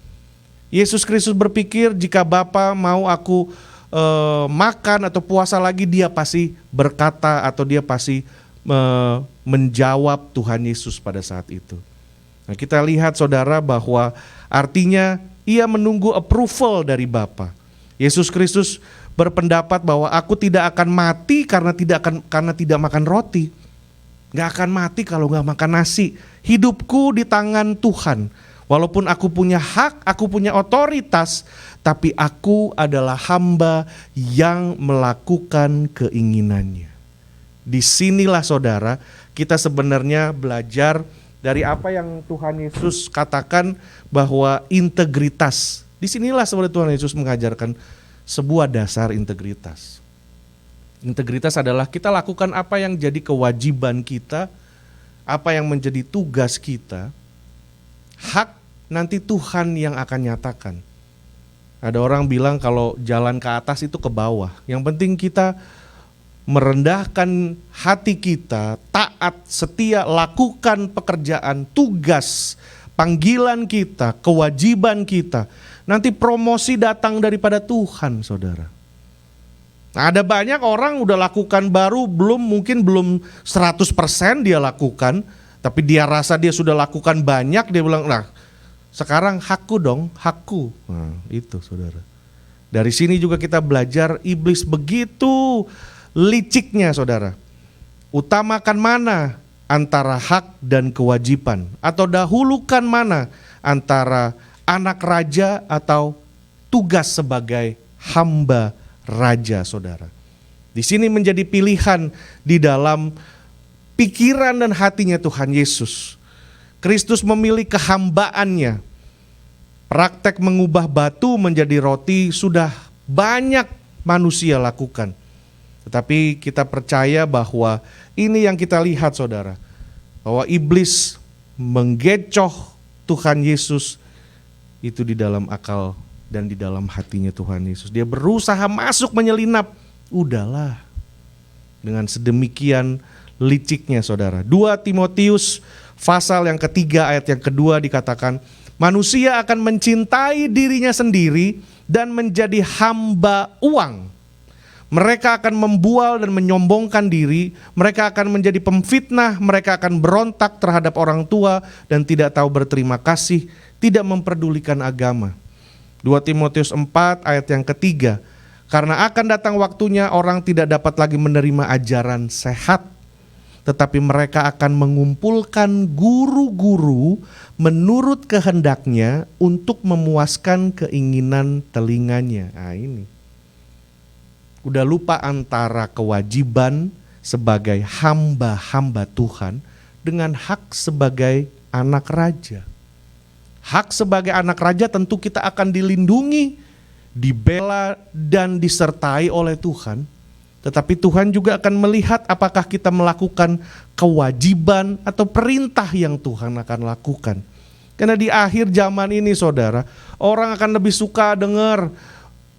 [SPEAKER 1] Yesus Kristus berpikir jika Bapa mau aku makan atau puasa lagi, dia pasti berkata atau dia pasti menjawab Tuhan Yesus pada saat itu. Nah, kita lihat saudara bahwa artinya ia menunggu approval dari Bapa. Yesus Kristus berpendapat bahwa aku tidak akan mati karena tidak makan roti. Gak akan mati kalau gak makan nasi. Hidupku di tangan Tuhan. Walaupun aku punya hak, aku punya otoritas, tapi aku adalah hamba yang melakukan keinginannya. Disinilah saudara, kita sebenarnya belajar dari apa yang Tuhan Yesus katakan bahwa integritas. Disinilah sebenarnya Tuhan Yesus mengajarkan sebuah dasar integritas. Integritas adalah kita lakukan apa yang jadi kewajiban kita, apa yang menjadi tugas kita. Hak nanti Tuhan yang akan nyatakan. Ada orang bilang kalau jalan ke atas itu ke bawah. Yang penting kita merendahkan hati kita, taat, setia, lakukan pekerjaan, tugas, panggilan kita, kewajiban kita. Nanti promosi datang daripada Tuhan, saudara. Nah, ada banyak orang udah lakukan baru, mungkin belum 100% dia lakukan, tapi dia rasa dia sudah lakukan banyak, dia bilang, nah sekarang hakku dong, hakku. Nah, itu saudara. Dari sini juga kita belajar iblis begitu liciknya saudara. Utamakan mana antara hak dan kewajiban, atau dahulukan mana antara anak raja atau tugas sebagai hamba raja saudara. Di sini menjadi pilihan di dalam pikiran dan hatinya Tuhan Yesus. Kristus memilih kehambaannya. Praktek mengubah batu menjadi roti sudah banyak manusia lakukan. Tetapi kita percaya bahwa ini yang kita lihat saudara. Bahwa iblis menggecoh Tuhan Yesus itu di dalam akal dan di dalam hatinya Tuhan Yesus. Dia berusaha masuk menyelinap. Udahlah. Dengan sedemikian liciknya saudara. 2 Timotius pasal yang ketiga ayat yang kedua dikatakan, manusia akan mencintai dirinya sendiri dan menjadi hamba uang. Mereka akan membual dan menyombongkan diri, mereka akan menjadi pemfitnah, mereka akan berontak terhadap orang tua dan tidak tahu berterima kasih, tidak memperdulikan agama. 2 Timotius 4 ayat yang ketiga, karena akan datang waktunya orang tidak dapat lagi menerima ajaran sehat, tetapi mereka akan mengumpulkan guru-guru menurut kehendaknya untuk memuaskan keinginan telinganya. Nah ini. Udah lupa antara kewajiban sebagai hamba-hamba Tuhan dengan hak sebagai anak raja. Hak sebagai anak raja tentu kita akan dilindungi, dibela dan disertai oleh Tuhan. Tetapi Tuhan juga akan melihat apakah kita melakukan kewajiban atau perintah yang Tuhan akan lakukan. Karena di akhir zaman ini saudara, orang akan lebih suka dengar,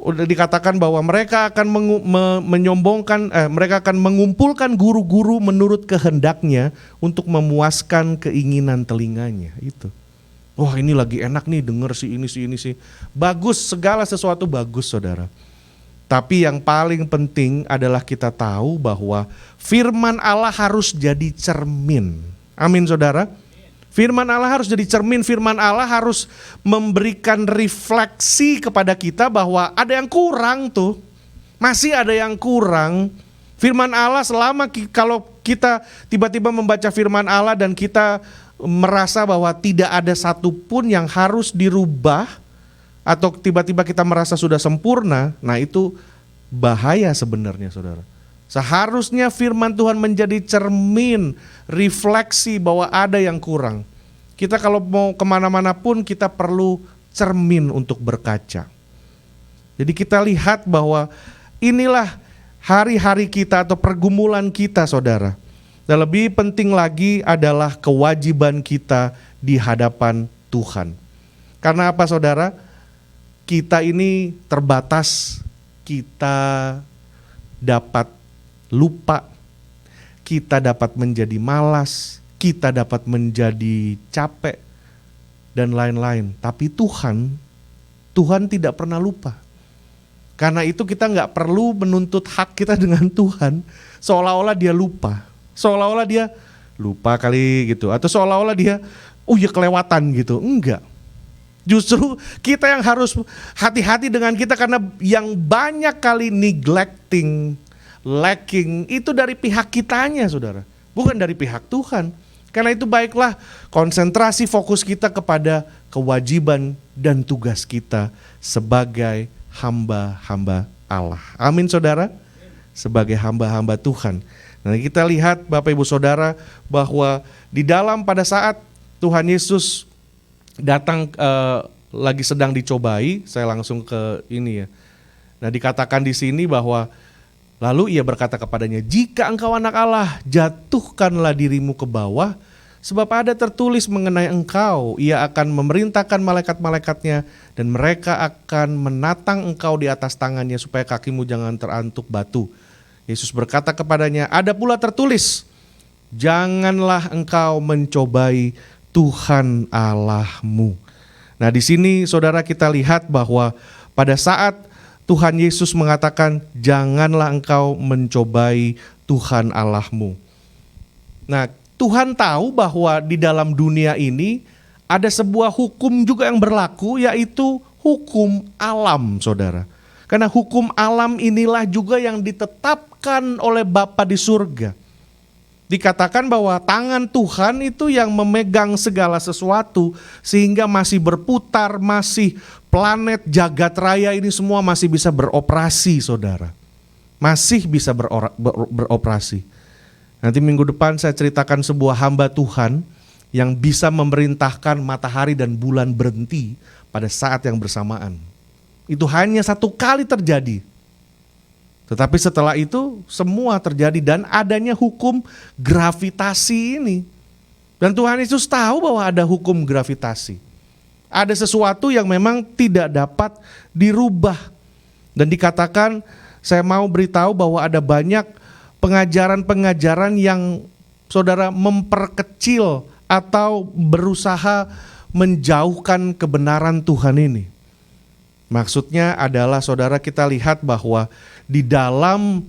[SPEAKER 1] udah dikatakan bahwa mereka akan mereka akan mengumpulkan guru-guru menurut kehendaknya untuk memuaskan keinginan telinganya. Itu. Wah ini lagi enak nih denger si ini sih. Bagus, segala sesuatu bagus saudara. Tapi yang paling penting adalah kita tahu bahwa firman Allah harus jadi cermin. Amin saudara. Firman Allah harus jadi cermin, firman Allah harus memberikan refleksi kepada kita bahwa ada yang kurang tuh. Masih ada yang kurang. Firman Allah kalau kita tiba-tiba membaca firman Allah dan kita merasa bahwa tidak ada satupun yang harus dirubah, atau tiba-tiba kita merasa sudah sempurna, nah itu bahaya sebenarnya saudara. Seharusnya firman Tuhan menjadi cermin, refleksi bahwa ada yang kurang. Kita kalau mau kemana-mana pun kita perlu cermin untuk berkaca. Jadi kita lihat bahwa inilah hari-hari kita atau pergumulan kita saudara. Dan lebih penting lagi adalah kewajiban kita di hadapan Tuhan. Karena apa saudara? Kita ini terbatas, kita dapat lupa, kita dapat menjadi malas, kita dapat menjadi capek dan lain-lain. Tapi Tuhan tidak pernah lupa. Karena itu kita gak perlu menuntut hak kita dengan Tuhan seolah-olah dia lupa. Seolah-olah dia lupa kali gitu. Atau seolah-olah dia kelewatan gitu. Enggak. Justru kita yang harus hati-hati dengan kita karena yang banyak kali neglecting, lacking itu dari pihak kitanya saudara, bukan dari pihak Tuhan. Karena itu baiklah konsentrasi fokus kita kepada kewajiban dan tugas kita sebagai hamba-hamba Allah. Amin saudara, sebagai hamba-hamba Tuhan. Nah kita lihat Bapak Ibu Saudara bahwa di dalam pada saat Tuhan Yesus datang lagi sedang dicobai, saya langsung ke ini ya. Nah dikatakan di sini bahwa lalu ia berkata kepadanya, jika engkau anak Allah, jatuhkanlah dirimu ke bawah, sebab ada tertulis mengenai engkau, ia akan memerintahkan malaikat-malaikatnya, dan mereka akan menatang engkau di atas tangannya, supaya kakimu jangan terantuk batu. Yesus berkata kepadanya, ada pula tertulis, janganlah engkau mencobai Tuhan Allahmu. Nah di sini saudara kita lihat bahwa pada saat Tuhan Yesus mengatakan janganlah engkau mencobai Tuhan Allahmu. Nah Tuhan tahu bahwa di dalam dunia ini ada sebuah hukum juga yang berlaku, yaitu hukum alam saudara. Karena hukum alam inilah juga yang ditetapkan oleh Bapa di surga. Dikatakan bahwa tangan Tuhan itu yang memegang segala sesuatu sehingga masih berputar, masih planet jagat raya ini semua masih bisa beroperasi saudara. Masih bisa beroperasi. Nanti minggu depan saya ceritakan sebuah hamba Tuhan yang bisa memerintahkan matahari dan bulan berhenti pada saat yang bersamaan. Itu hanya satu kali terjadi. Tetapi setelah itu semua terjadi dan adanya hukum gravitasi ini. Dan Tuhan Yesus tahu bahwa ada hukum gravitasi. Ada sesuatu yang memang tidak dapat dirubah. Dan dikatakan, saya mau beritahu bahwa ada banyak pengajaran-pengajaran yang saudara memperkecil atau berusaha menjauhkan kebenaran Tuhan ini. Maksudnya adalah saudara, kita lihat bahwa di dalam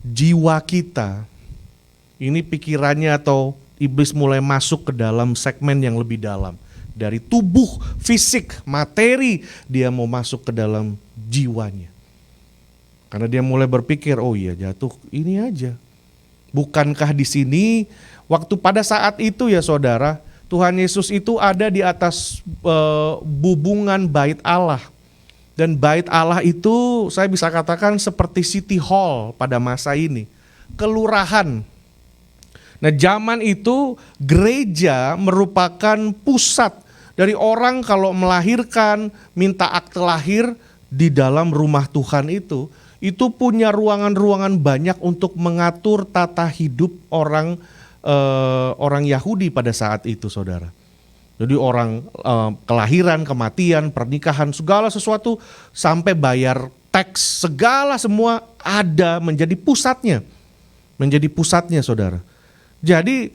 [SPEAKER 1] jiwa kita, ini pikirannya atau iblis mulai masuk ke dalam segmen yang lebih dalam. Dari tubuh, fisik, materi, dia mau masuk ke dalam jiwanya. Karena dia mulai berpikir, oh iya jatuh ini aja. Bukankah di sini, waktu pada saat itu ya saudara, Tuhan Yesus itu ada di atas bubungan bait Allah. Dan bait Allah itu saya bisa katakan seperti city hall pada masa ini. Kelurahan. Nah zaman itu gereja merupakan pusat dari orang kalau melahirkan, minta akte lahir di dalam rumah Tuhan itu punya ruangan-ruangan banyak untuk mengatur tata hidup orang Yahudi pada saat itu saudara. Jadi orang kelahiran, kematian, pernikahan, segala sesuatu sampai bayar teks, segala semua ada menjadi pusatnya. Menjadi pusatnya saudara. Jadi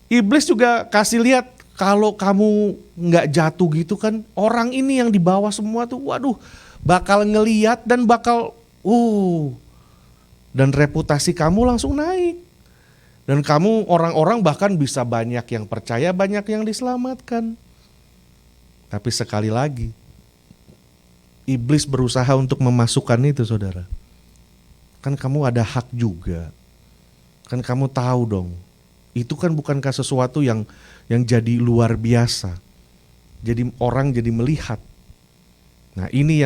[SPEAKER 1] iblis juga kasih lihat, kalau kamu nggak jatuh gitu kan, orang ini yang di bawah semua tuh waduh bakal ngeliat dan bakal dan reputasi kamu langsung naik. Dan kamu orang-orang bahkan bisa banyak yang percaya, banyak yang diselamatkan. Tapi sekali lagi, iblis berusaha untuk memasukkan itu saudara. Kan kamu ada hak juga. Kan kamu tahu dong, itu kan bukankah sesuatu yang jadi luar biasa. Jadi orang jadi melihat. Nah ini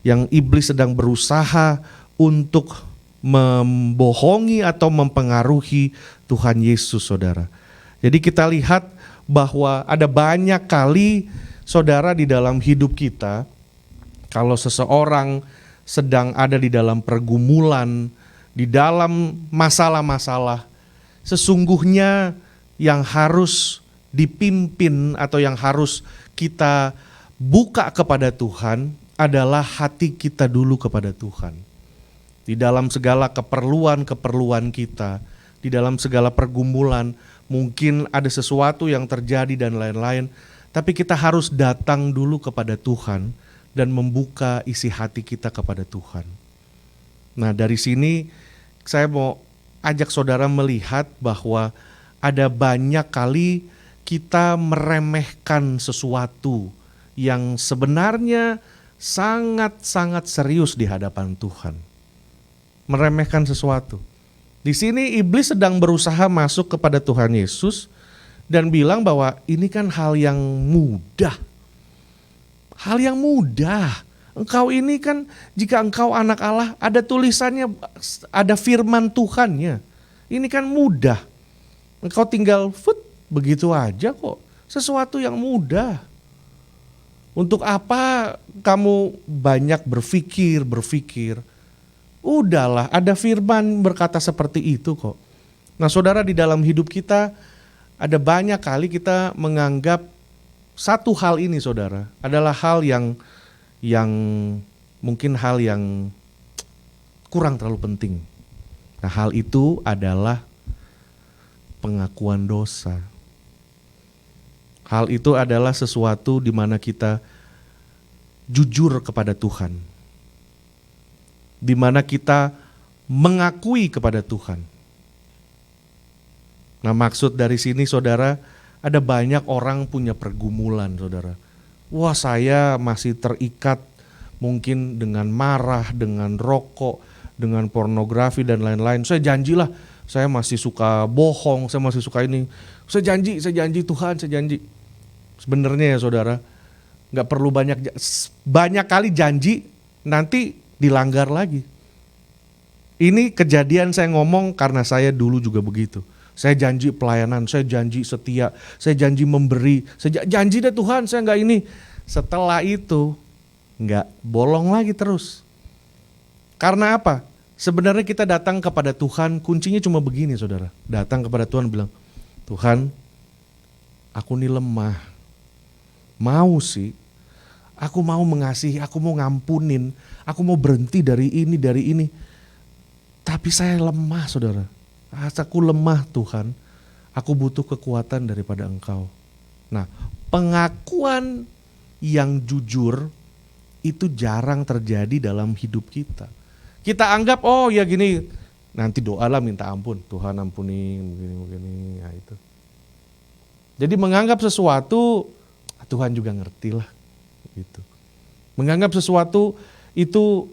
[SPEAKER 1] yang iblis sedang berusaha untuk membohongi atau mempengaruhi Tuhan Yesus saudara. Jadi kita lihat bahwa ada banyak kali saudara di dalam hidup kita, kalau seseorang sedang ada di dalam pergumulan, di dalam masalah-masalah, sesungguhnya yang harus dipimpin atau yang harus kita buka kepada Tuhan adalah hati kita dulu kepada Tuhan. Di dalam segala keperluan kita, di dalam segala pergumulan, mungkin ada sesuatu yang terjadi dan lain-lain, tapi kita harus datang dulu kepada Tuhan dan membuka isi hati kita kepada Tuhan. Nah dari sini saya mau ajak saudara melihat bahwa ada banyak kali kita meremehkan sesuatu yang sebenarnya sangat-sangat serius di hadapan Tuhan. Meremehkan sesuatu. Di sini iblis sedang berusaha masuk kepada Tuhan Yesus dan bilang bahwa ini kan hal yang mudah. Hal yang mudah. Engkau ini kan, jika engkau anak Allah, ada tulisannya, ada firman Tuhannya. Ini kan mudah. Engkau tinggal begitu aja kok. Sesuatu yang mudah. Untuk apa kamu banyak berpikir? Udahlah, ada firman berkata seperti itu kok. Nah saudara, di dalam hidup kita ada banyak kali kita menganggap satu hal ini saudara adalah hal yang mungkin hal yang kurang terlalu penting. Nah hal itu adalah pengakuan dosa. Hal itu adalah sesuatu di mana kita jujur kepada Tuhan. Di mana kita mengakui kepada Tuhan. Nah maksud dari sini saudara, ada banyak orang punya pergumulan saudara. Wah saya masih terikat mungkin dengan marah, dengan rokok, dengan pornografi dan lain-lain. Saya janjilah, saya masih suka bohong, saya masih suka ini. Saya janji Tuhan, saya janji. Sebenarnya ya saudara, gak perlu banyak kali janji, nanti dilanggar lagi. Ini kejadian saya ngomong karena saya dulu juga begitu. Saya janji pelayanan, saya janji setia, saya janji memberi, saya janji deh Tuhan saya nggak ini. Setelah itu nggak, bolong lagi terus. Karena apa? Sebenarnya kita datang kepada Tuhan, kuncinya cuma begini saudara. Datang kepada Tuhan bilang, Tuhan aku ini lemah. Mau sih, Aku mau mengasihi, aku mau ngampunin, aku mau berhenti dari ini. Tapi saya lemah saudara. Aku lemah Tuhan, aku butuh kekuatan daripada Engkau. Nah, pengakuan yang jujur itu jarang terjadi dalam hidup kita. Kita anggap oh ya gini, nanti doalah minta ampun, Tuhan ampuni begini, ya itu. Jadi menganggap sesuatu Tuhan juga ngerti lah gitu. Menganggap sesuatu itu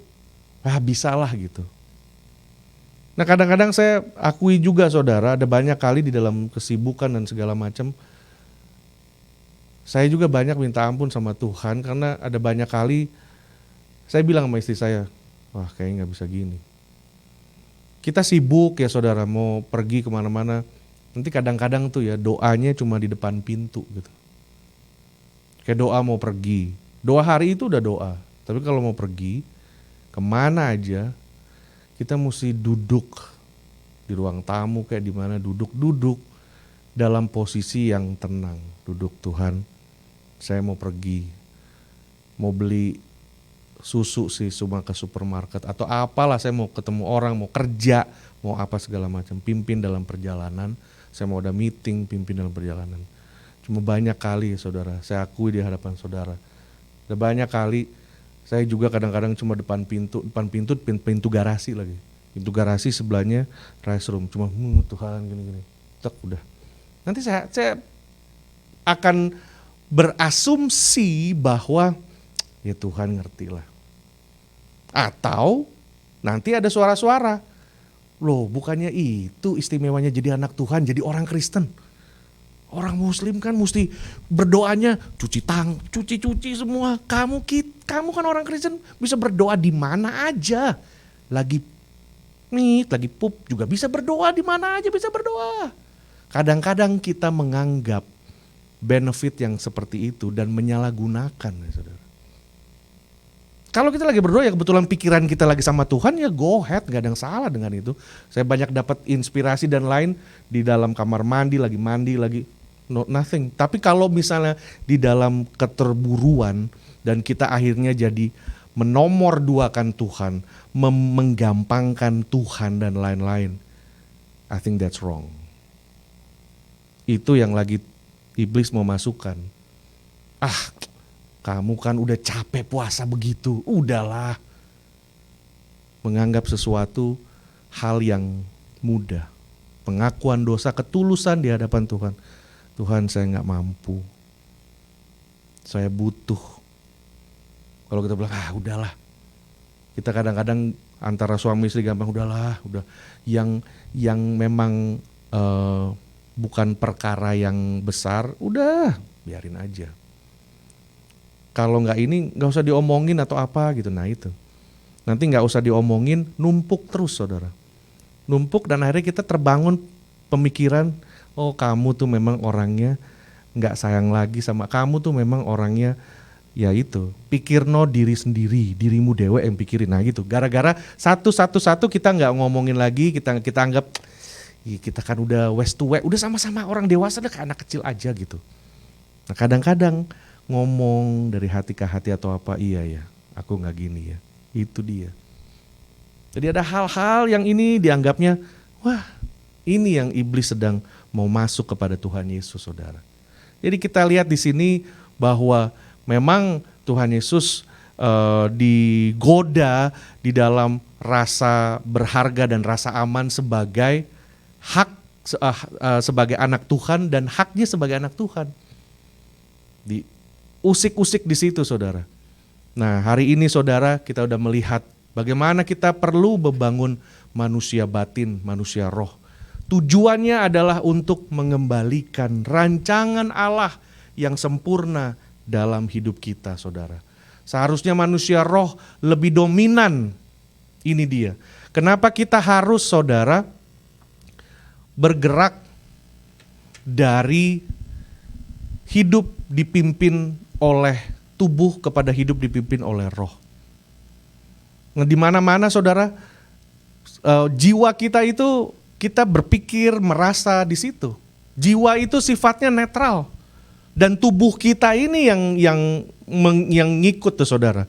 [SPEAKER 1] bisalah gitu. Nah kadang-kadang saya akui juga saudara, ada banyak kali di dalam kesibukan dan segala macam, saya juga banyak minta ampun sama Tuhan karena ada banyak kali saya bilang sama istri saya, wah kayaknya gak bisa gini. Kita sibuk ya saudara, mau pergi kemana-mana, nanti kadang-kadang tuh ya doanya cuma di depan pintu gitu. Kayak doa mau pergi, doa hari itu udah doa, tapi kalau mau pergi kemana aja kita mesti duduk di ruang tamu kayak di mana, duduk dalam posisi yang tenang. Duduk, Tuhan saya mau pergi, mau beli susu sih cuma ke supermarket atau apalah, saya mau ketemu orang, mau kerja, mau apa segala macam, pimpin dalam perjalanan, saya mau ada meeting, pimpin dalam perjalanan. Cuma banyak kali saudara, saya akui di hadapan saudara, ada banyak kali saya juga kadang-kadang cuma depan pintu garasi lagi. Pintu garasi sebelahnya restroom, cuma Tuhan gini-gini. Tek udah. Nanti saya akan berasumsi bahwa ya Tuhan ngerti lah. Atau nanti ada suara-suara, loh bukannya itu istimewanya jadi anak Tuhan, jadi orang Kristen. Orang Muslim kan mesti berdoanya cuci semua. Kamu kan orang Kristen bisa berdoa di mana aja. Lagi pup juga bisa berdoa, di mana aja bisa berdoa. Kadang-kadang kita menganggap benefit yang seperti itu dan menyalahgunakan ya saudara. Kalau kita lagi berdoa ya kebetulan pikiran kita lagi sama Tuhan ya go ahead, gak ada yang salah dengan itu. Saya banyak dapat inspirasi dan lain di dalam kamar mandi, lagi nothing. Tapi kalau misalnya di dalam keterburuan dan kita akhirnya jadi menomorduakan Tuhan, menggampangkan Tuhan dan lain-lain, I think that's wrong. Itu yang lagi iblis mau masukkan. Kamu kan udah capek puasa begitu, udahlah. Menganggap sesuatu hal yang mudah. Pengakuan dosa, ketulusan di hadapan Tuhan. Tuhan saya gak mampu, saya butuh. Kalau kita bilang udahlah. Kita kadang-kadang antara suami istri gampang udah yang memang bukan perkara yang besar, udah biarin aja. Kalau nggak ini nggak usah diomongin atau apa gitu, nah itu. Nanti nggak usah diomongin, numpuk terus saudara. Numpuk dan akhirnya kita terbangun pemikiran, oh kamu tuh memang orangnya nggak sayang lagi sama kamu tuh memang orangnya ya itu. Pikirno diri sendiri, dirimu dewe yang pikirin, nah gitu. Gara-gara satu kita nggak ngomongin lagi, kita anggap kita kan udah west to west, udah sama-sama orang dewasa, udah kayak anak kecil aja gitu. Nah kadang-kadang ngomong dari hati ke hati atau apa, iya ya aku gak gini ya, itu dia. Jadi ada hal-hal yang ini dianggapnya, wah ini yang iblis sedang mau masuk kepada Tuhan Yesus saudara. Jadi kita lihat di sini bahwa memang Tuhan Yesus digoda di dalam rasa berharga dan rasa aman sebagai hak sebagai anak Tuhan dan haknya sebagai anak Tuhan. Usik-usik di situ saudara. Nah hari ini saudara kita udah melihat bagaimana kita perlu membangun manusia batin, manusia roh. Tujuannya adalah untuk mengembalikan rancangan Allah yang sempurna dalam hidup kita saudara. Seharusnya manusia roh lebih dominan, ini dia. Kenapa kita harus saudara bergerak dari hidup dipimpin oleh tubuh kepada hidup dipimpin oleh roh. Nah, di mana-mana saudara, jiwa kita itu kita berpikir, merasa di situ. Jiwa itu sifatnya netral. Dan tubuh kita ini yang ngikut tuh saudara.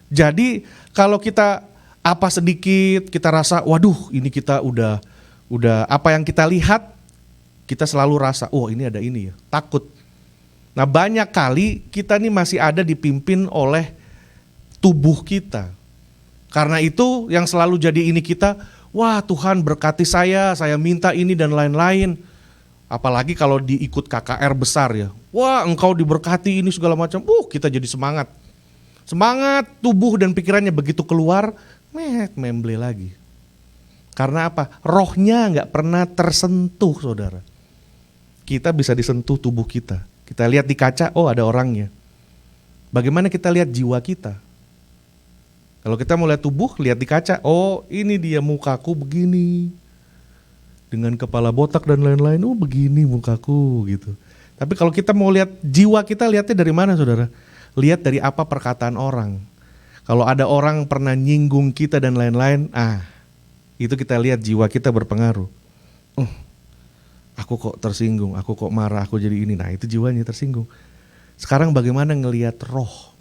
[SPEAKER 1] Jadi kalau kita apa sedikit kita rasa, waduh ini kita udah apa yang kita lihat, kita selalu rasa, oh ini ada ini ya, takut. Nah banyak kali kita nih masih ada dipimpin oleh tubuh kita. Karena itu yang selalu jadi ini kita, wah Tuhan berkati saya minta ini dan lain-lain. Apalagi kalau diikut KKR besar ya, wah engkau diberkati ini segala macam, kita jadi semangat. Semangat tubuh dan pikirannya begitu keluar, memble lagi. Karena apa? Rohnya gak pernah tersentuh saudara. Kita bisa disentuh tubuh kita. Kita lihat di kaca, oh ada orangnya. Bagaimana kita lihat jiwa kita? Kalau kita mau lihat tubuh, lihat di kaca, oh ini dia mukaku begini. Dengan kepala botak dan lain-lain, oh begini mukaku gitu. Tapi kalau kita mau lihat jiwa kita, lihatnya dari mana saudara? Lihat dari apa perkataan orang. Kalau ada orang pernah nyinggung kita dan lain-lain, itu kita lihat jiwa kita berpengaruh. Aku kok tersinggung, aku kok marah, aku jadi ini. Nah itu jiwanya tersinggung. Sekarang bagaimana ngelihat roh?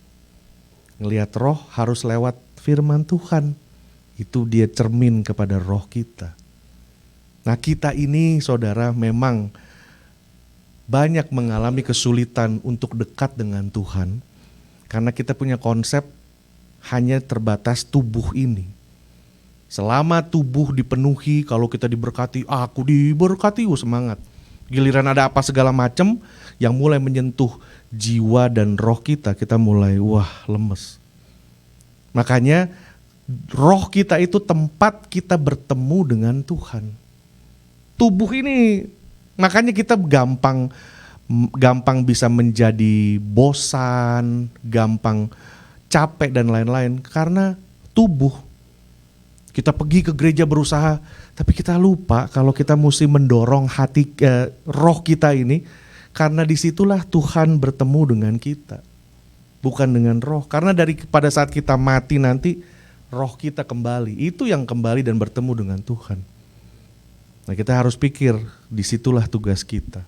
[SPEAKER 1] Ngelihat roh harus lewat firman Tuhan. Itu dia cermin kepada roh kita. Nah kita ini saudara memang banyak mengalami kesulitan untuk dekat dengan Tuhan. Karena kita punya konsep hanya terbatas tubuh ini. Selama tubuh dipenuhi, kalau kita diberkati, aku diberkati, semangat. Giliran ada apa segala macam yang mulai menyentuh jiwa dan roh kita mulai lemes. Makanya roh kita itu tempat kita bertemu dengan Tuhan. Tubuh ini makanya kita gampang bisa menjadi bosan, gampang capek dan lain-lain karena tubuh. Kita pergi ke gereja berusaha, tapi kita lupa kalau kita mesti mendorong roh kita ini, karena disitulah Tuhan bertemu dengan kita, bukan dengan roh. Karena pada saat kita mati nanti, roh kita kembali, itu yang kembali dan bertemu dengan Tuhan. Nah kita harus pikir, disitulah tugas kita.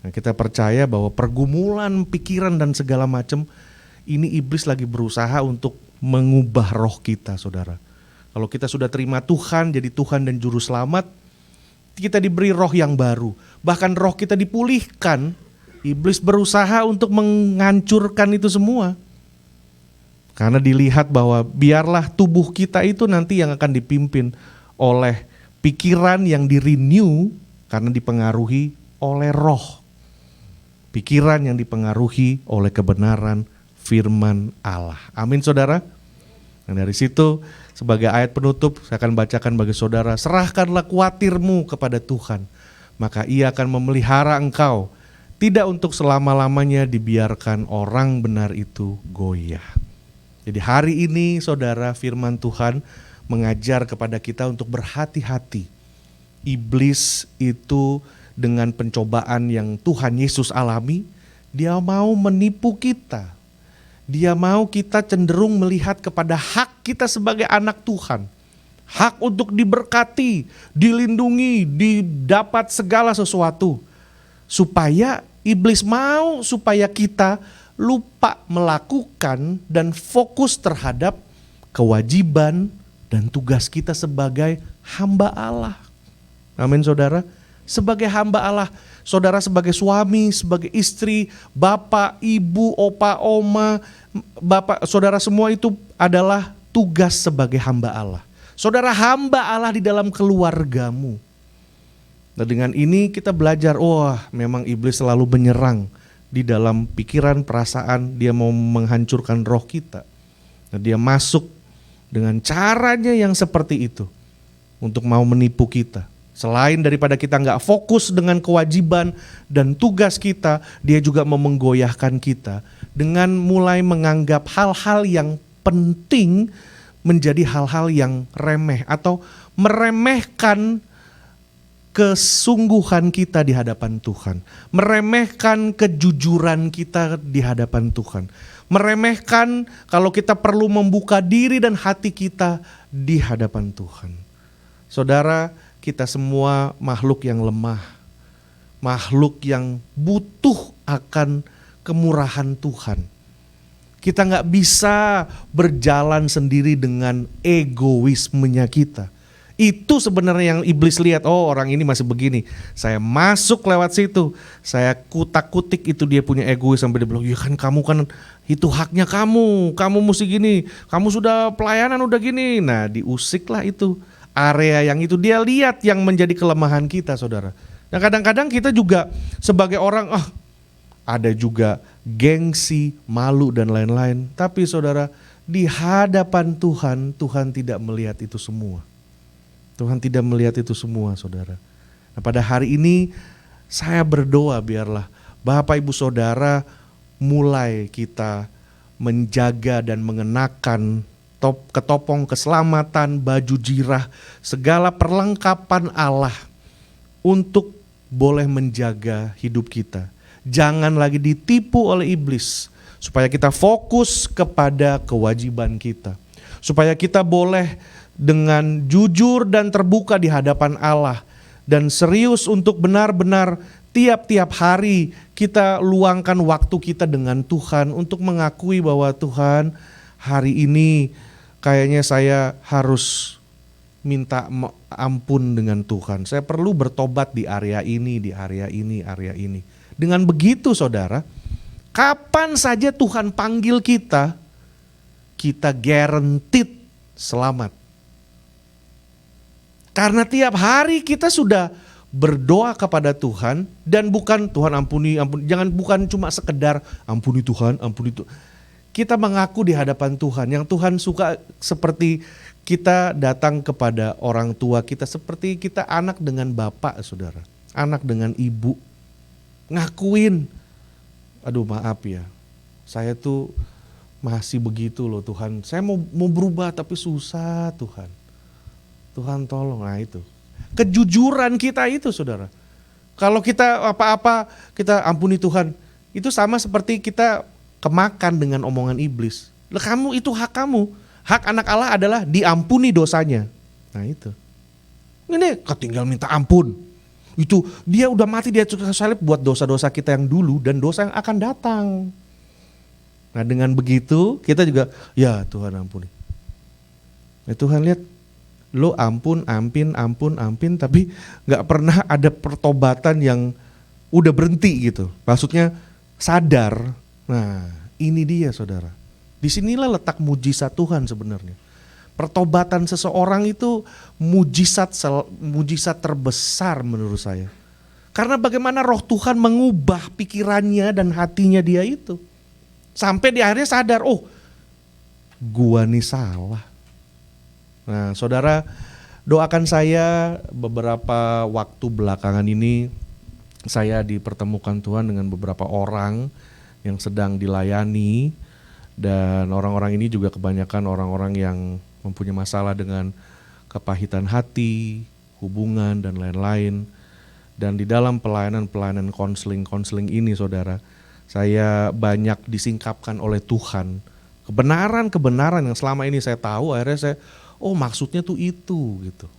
[SPEAKER 1] Nah, kita percaya bahwa pergumulan pikiran dan segala macam, ini iblis lagi berusaha untuk mengubah roh kita saudara. Kalau kita sudah terima Tuhan, jadi Tuhan dan Juru Selamat, kita diberi roh yang baru. Bahkan roh kita dipulihkan, iblis berusaha untuk menghancurkan itu semua. Karena dilihat bahwa biarlah tubuh kita itu nanti yang akan dipimpin oleh pikiran yang di-renew karena dipengaruhi oleh roh. Pikiran yang dipengaruhi oleh kebenaran firman Allah. Amin saudara. Nah dari situ sebagai ayat penutup saya akan bacakan bagi saudara, serahkanlah kuatirmu kepada Tuhan, maka Ia akan memelihara engkau, tidak untuk selama-lamanya dibiarkan orang benar itu goyah. Jadi hari ini saudara firman Tuhan mengajar kepada kita untuk berhati-hati. Iblis itu dengan pencobaan yang Tuhan Yesus alami, dia mau menipu kita. Dia mau kita cenderung melihat kepada hak kita sebagai anak Tuhan. Hak untuk diberkati, dilindungi, didapat segala sesuatu. Supaya iblis mau supaya kita lupa melakukan dan fokus terhadap kewajiban dan tugas kita sebagai hamba Allah. Amin saudara. Sebagai hamba Allah, saudara sebagai suami, sebagai istri, bapak, ibu, opa, oma, bapak, saudara semua itu adalah tugas sebagai hamba Allah. Saudara hamba Allah di dalam keluargamu. Nah dengan ini kita belajar, memang iblis selalu menyerang di dalam pikiran, perasaan, dia mau menghancurkan roh kita. Nah, dia masuk dengan caranya yang seperti itu untuk mau menipu kita. Selain daripada kita nggak fokus dengan kewajiban dan tugas kita, dia juga mau menggoyahkan kita dengan mulai menganggap hal-hal yang penting menjadi hal-hal yang remeh atau meremehkan kesungguhan kita di hadapan Tuhan, meremehkan kejujuran kita di hadapan Tuhan, meremehkan kalau kita perlu membuka diri dan hati kita di hadapan Tuhan. Saudara, kita semua makhluk yang lemah. makhluk yang butuh akan kemurahan Tuhan. Kita nggak bisa berjalan sendiri dengan egoismenya kita. Itu sebenarnya yang iblis lihat, oh orang ini masih begini. Saya masuk lewat situ, saya kutak-kutik itu dia punya egois sampai dia bilang, ya kan kamu kan itu haknya kamu mesti gini, kamu sudah pelayanan udah gini. Nah diusiklah itu area yang itu, dia lihat yang menjadi kelemahan kita saudara. Nah kadang-kadang kita juga sebagai orang, ada juga gengsi, malu dan lain-lain. Tapi saudara, di hadapan Tuhan, Tuhan tidak melihat itu semua. Tuhan tidak melihat itu semua saudara. Nah pada hari ini saya berdoa biarlah Bapak Ibu Saudara mulai kita menjaga dan mengenakan ketopong keselamatan, baju jirah, segala perlengkapan Allah untuk boleh menjaga hidup kita. Jangan lagi ditipu oleh iblis, supaya kita fokus kepada kewajiban kita. Supaya kita boleh dengan jujur dan terbuka di hadapan Allah. Dan serius untuk benar-benar tiap-tiap hari kita luangkan waktu kita dengan Tuhan untuk mengakui bahwa Tuhan hari ini kayaknya saya harus minta ampun dengan Tuhan. Saya perlu bertobat di area ini, di area ini, area ini. Dengan begitu saudara, kapan saja Tuhan panggil kita, kita guaranteed selamat. Karena tiap hari kita sudah berdoa kepada Tuhan dan bukan Tuhan ampuni, bukan cuma sekedar ampuni Tuhan, ampuni Tuhan. Kita mengaku di hadapan Tuhan, yang Tuhan suka seperti kita datang kepada orang tua kita, seperti kita anak dengan bapak saudara, anak dengan ibu. Ngakuin, aduh maaf ya, saya tuh masih begitu loh Tuhan, saya mau berubah tapi susah Tuhan. Tuhan tolong, nah itu. Kejujuran kita itu saudara. Kalau kita apa-apa kita ampuni Tuhan, itu sama seperti kita kemakan dengan omongan iblis. Lah kamu itu hak kamu. Hak anak Allah adalah diampuni dosanya. Nah itu. Ini ketinggal minta ampun. Itu dia udah mati di atas salib buat dosa-dosa kita yang dulu dan dosa yang akan datang. Nah dengan begitu kita juga ya Tuhan ampuni. Nah, Tuhan lihat lo ampun, tapi gak pernah ada pertobatan yang udah berhenti gitu. Maksudnya sadar, nah ini dia saudara. Disinilah letak mujizat Tuhan sebenarnya. Pertobatan seseorang itu mujizat terbesar menurut saya. Karena bagaimana roh Tuhan mengubah pikirannya dan hatinya dia itu. Sampai di akhirnya sadar, oh gua nih salah. Nah saudara, doakan saya beberapa waktu belakangan ini saya dipertemukan Tuhan dengan beberapa orang yang sedang dilayani. Dan orang-orang ini juga kebanyakan orang-orang yang mempunyai masalah dengan kepahitan hati, hubungan dan lain-lain. Dan di dalam pelayanan konseling ini saudara, saya banyak disingkapkan oleh Tuhan. Kebenaran yang selama ini saya tahu, akhirnya saya maksudnya tuh itu gitu.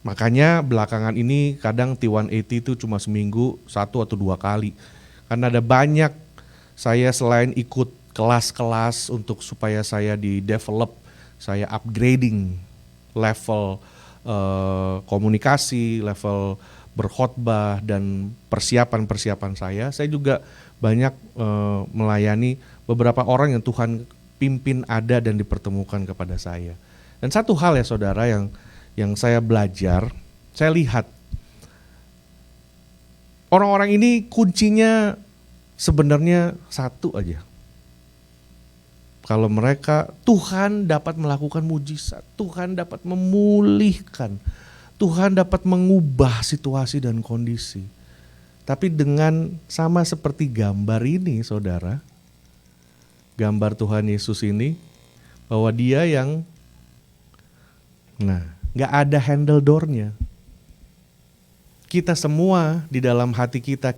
[SPEAKER 1] Makanya belakangan ini kadang T180 itu cuma seminggu 1 atau 2 kali. Karena ada banyak, saya selain ikut kelas-kelas untuk supaya saya di develop, saya upgrading level komunikasi, level berkhotbah dan persiapan saya juga banyak melayani beberapa orang yang Tuhan pimpin ada dan dipertemukan kepada saya. Dan satu hal ya saudara yang saya belajar, saya lihat orang-orang ini kuncinya sebenarnya satu aja. Kalau mereka, Tuhan dapat melakukan mujizat, Tuhan dapat memulihkan, Tuhan dapat mengubah situasi dan kondisi. Tapi dengan sama seperti gambar ini saudara, gambar Tuhan Yesus ini, bahwa dia yang gak ada handle door-nya. Kita semua di dalam hati kita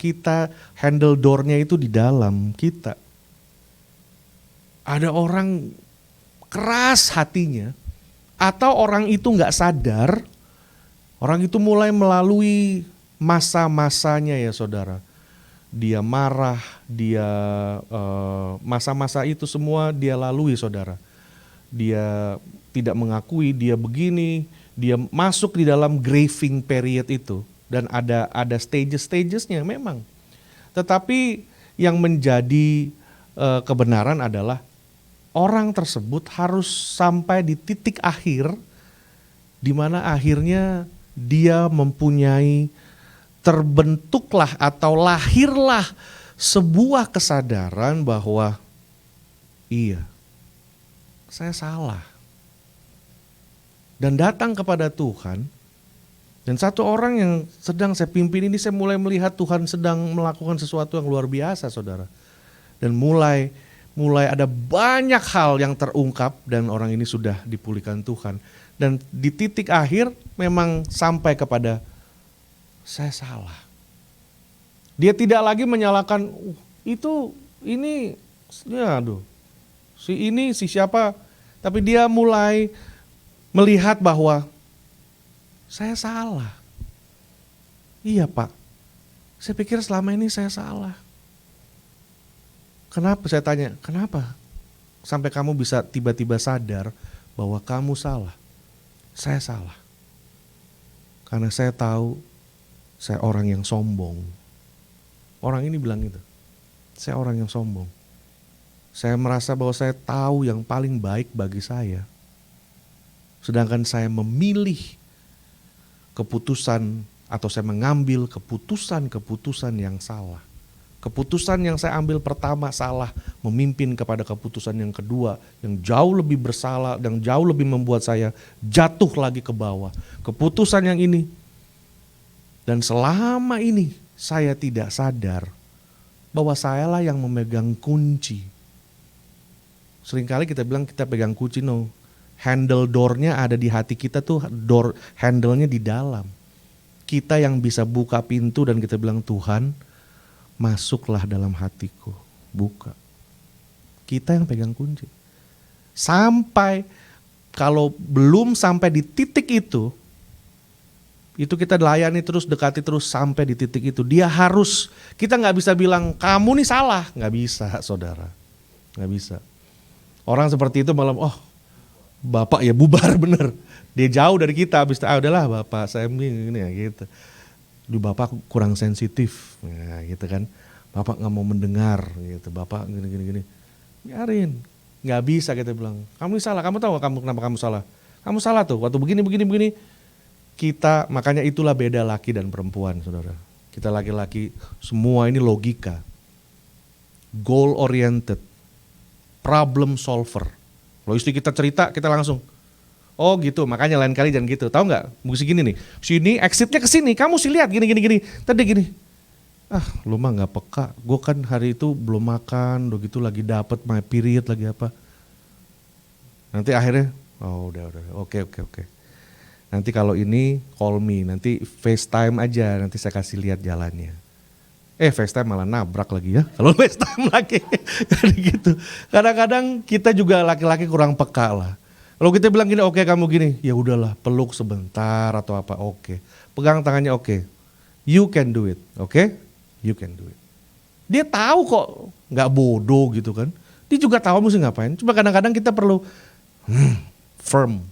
[SPEAKER 1] handle door-nya itu di dalam kita. Ada orang keras hatinya, atau orang itu gak sadar, orang itu mulai melalui masa-masanya ya saudara. Dia marah, dia masa-masa itu semua dia lalui saudara. Dia tidak mengakui dia begini, dia masuk di dalam grieving period itu. Dan ada stages-stagesnya memang. Tetapi yang menjadi kebenaran adalah orang tersebut harus sampai di titik akhir di mana akhirnya dia mempunyai, terbentuklah atau lahirlah sebuah kesadaran bahwa iya, saya salah. Dan datang kepada Tuhan. Dan satu orang yang sedang saya pimpin ini, saya mulai melihat Tuhan sedang melakukan sesuatu yang luar biasa saudara. Dan mulai ada banyak hal yang terungkap dan orang ini sudah dipulihkan Tuhan. Dan di titik akhir memang sampai kepada saya salah. Dia tidak lagi menyalahkan ini ya aduh. Si siapa, tapi dia mulai melihat bahwa saya salah. Iya Pak, saya pikir selama ini saya salah. Kenapa saya tanya, kenapa sampai kamu bisa tiba-tiba sadar bahwa kamu salah? Saya salah. Karena saya tahu saya orang yang sombong. Orang ini bilang itu, saya orang yang sombong. Saya merasa bahwa saya tahu yang paling baik bagi saya. Sedangkan saya memilih keputusan atau saya mengambil keputusan yang salah. Keputusan yang saya ambil pertama salah, memimpin kepada keputusan yang kedua yang jauh lebih bersalah, yang jauh lebih membuat saya jatuh lagi ke bawah. Keputusan yang ini, dan selama ini saya tidak sadar bahwa sayalah yang memegang kunci. Seringkali kita bilang kita pegang kunci, no. Handle door-nya ada di hati kita tuh, door handle-nya di dalam. Kita yang bisa buka pintu dan kita bilang, Tuhan masuklah dalam hatiku, buka. Kita yang pegang kunci. Sampai, kalau belum sampai di titik itu kita layani terus, dekati terus sampai di titik itu. Dia harus, kita gak bisa bilang, kamu nih salah. Gak bisa saudara, gak bisa. Orang seperti itu malah, Bapak ya bubar bener. Dia jauh dari kita, habis itu udahlah Bapak saya gini ya gitu. Bapak kurang sensitif ya, gitu kan. Bapak gak mau mendengar gitu. Bapak gini. Biarin. Gak bisa kita bilang, kamu salah, kamu tahu kenapa kamu salah? Kamu salah tuh, waktu begini. Kita, makanya itulah beda laki dan perempuan saudara. Kita laki-laki semua ini logika. Goal oriented. Problem solver. Kalau istri kita cerita, kita langsung, oh gitu, makanya lain kali jangan gitu. Tahu nggak? Mesti gini nih, sini exitnya ke sini, kamu sih lihat gini. Tadi gini, lu mah nggak peka. Gue kan hari itu belum makan, udah gitu lagi dapet my period lagi apa. Nanti akhirnya, udah, oke. Nanti kalau ini call me, nanti FaceTime aja, nanti saya kasih lihat jalannya. FaceTime malah nabrak lagi ya, kalau FaceTime lagi. Gitu. Kadang-kadang kita juga laki-laki kurang peka lah. Kalau kita bilang gini, oke kamu gini, ya udahlah peluk sebentar atau apa, oke. Pegang tangannya, oke. You can do it, oke? You can do it. Dia tahu kok, nggak bodoh gitu kan. Dia juga tahu mesti ngapain, cuma kadang-kadang kita perlu firm.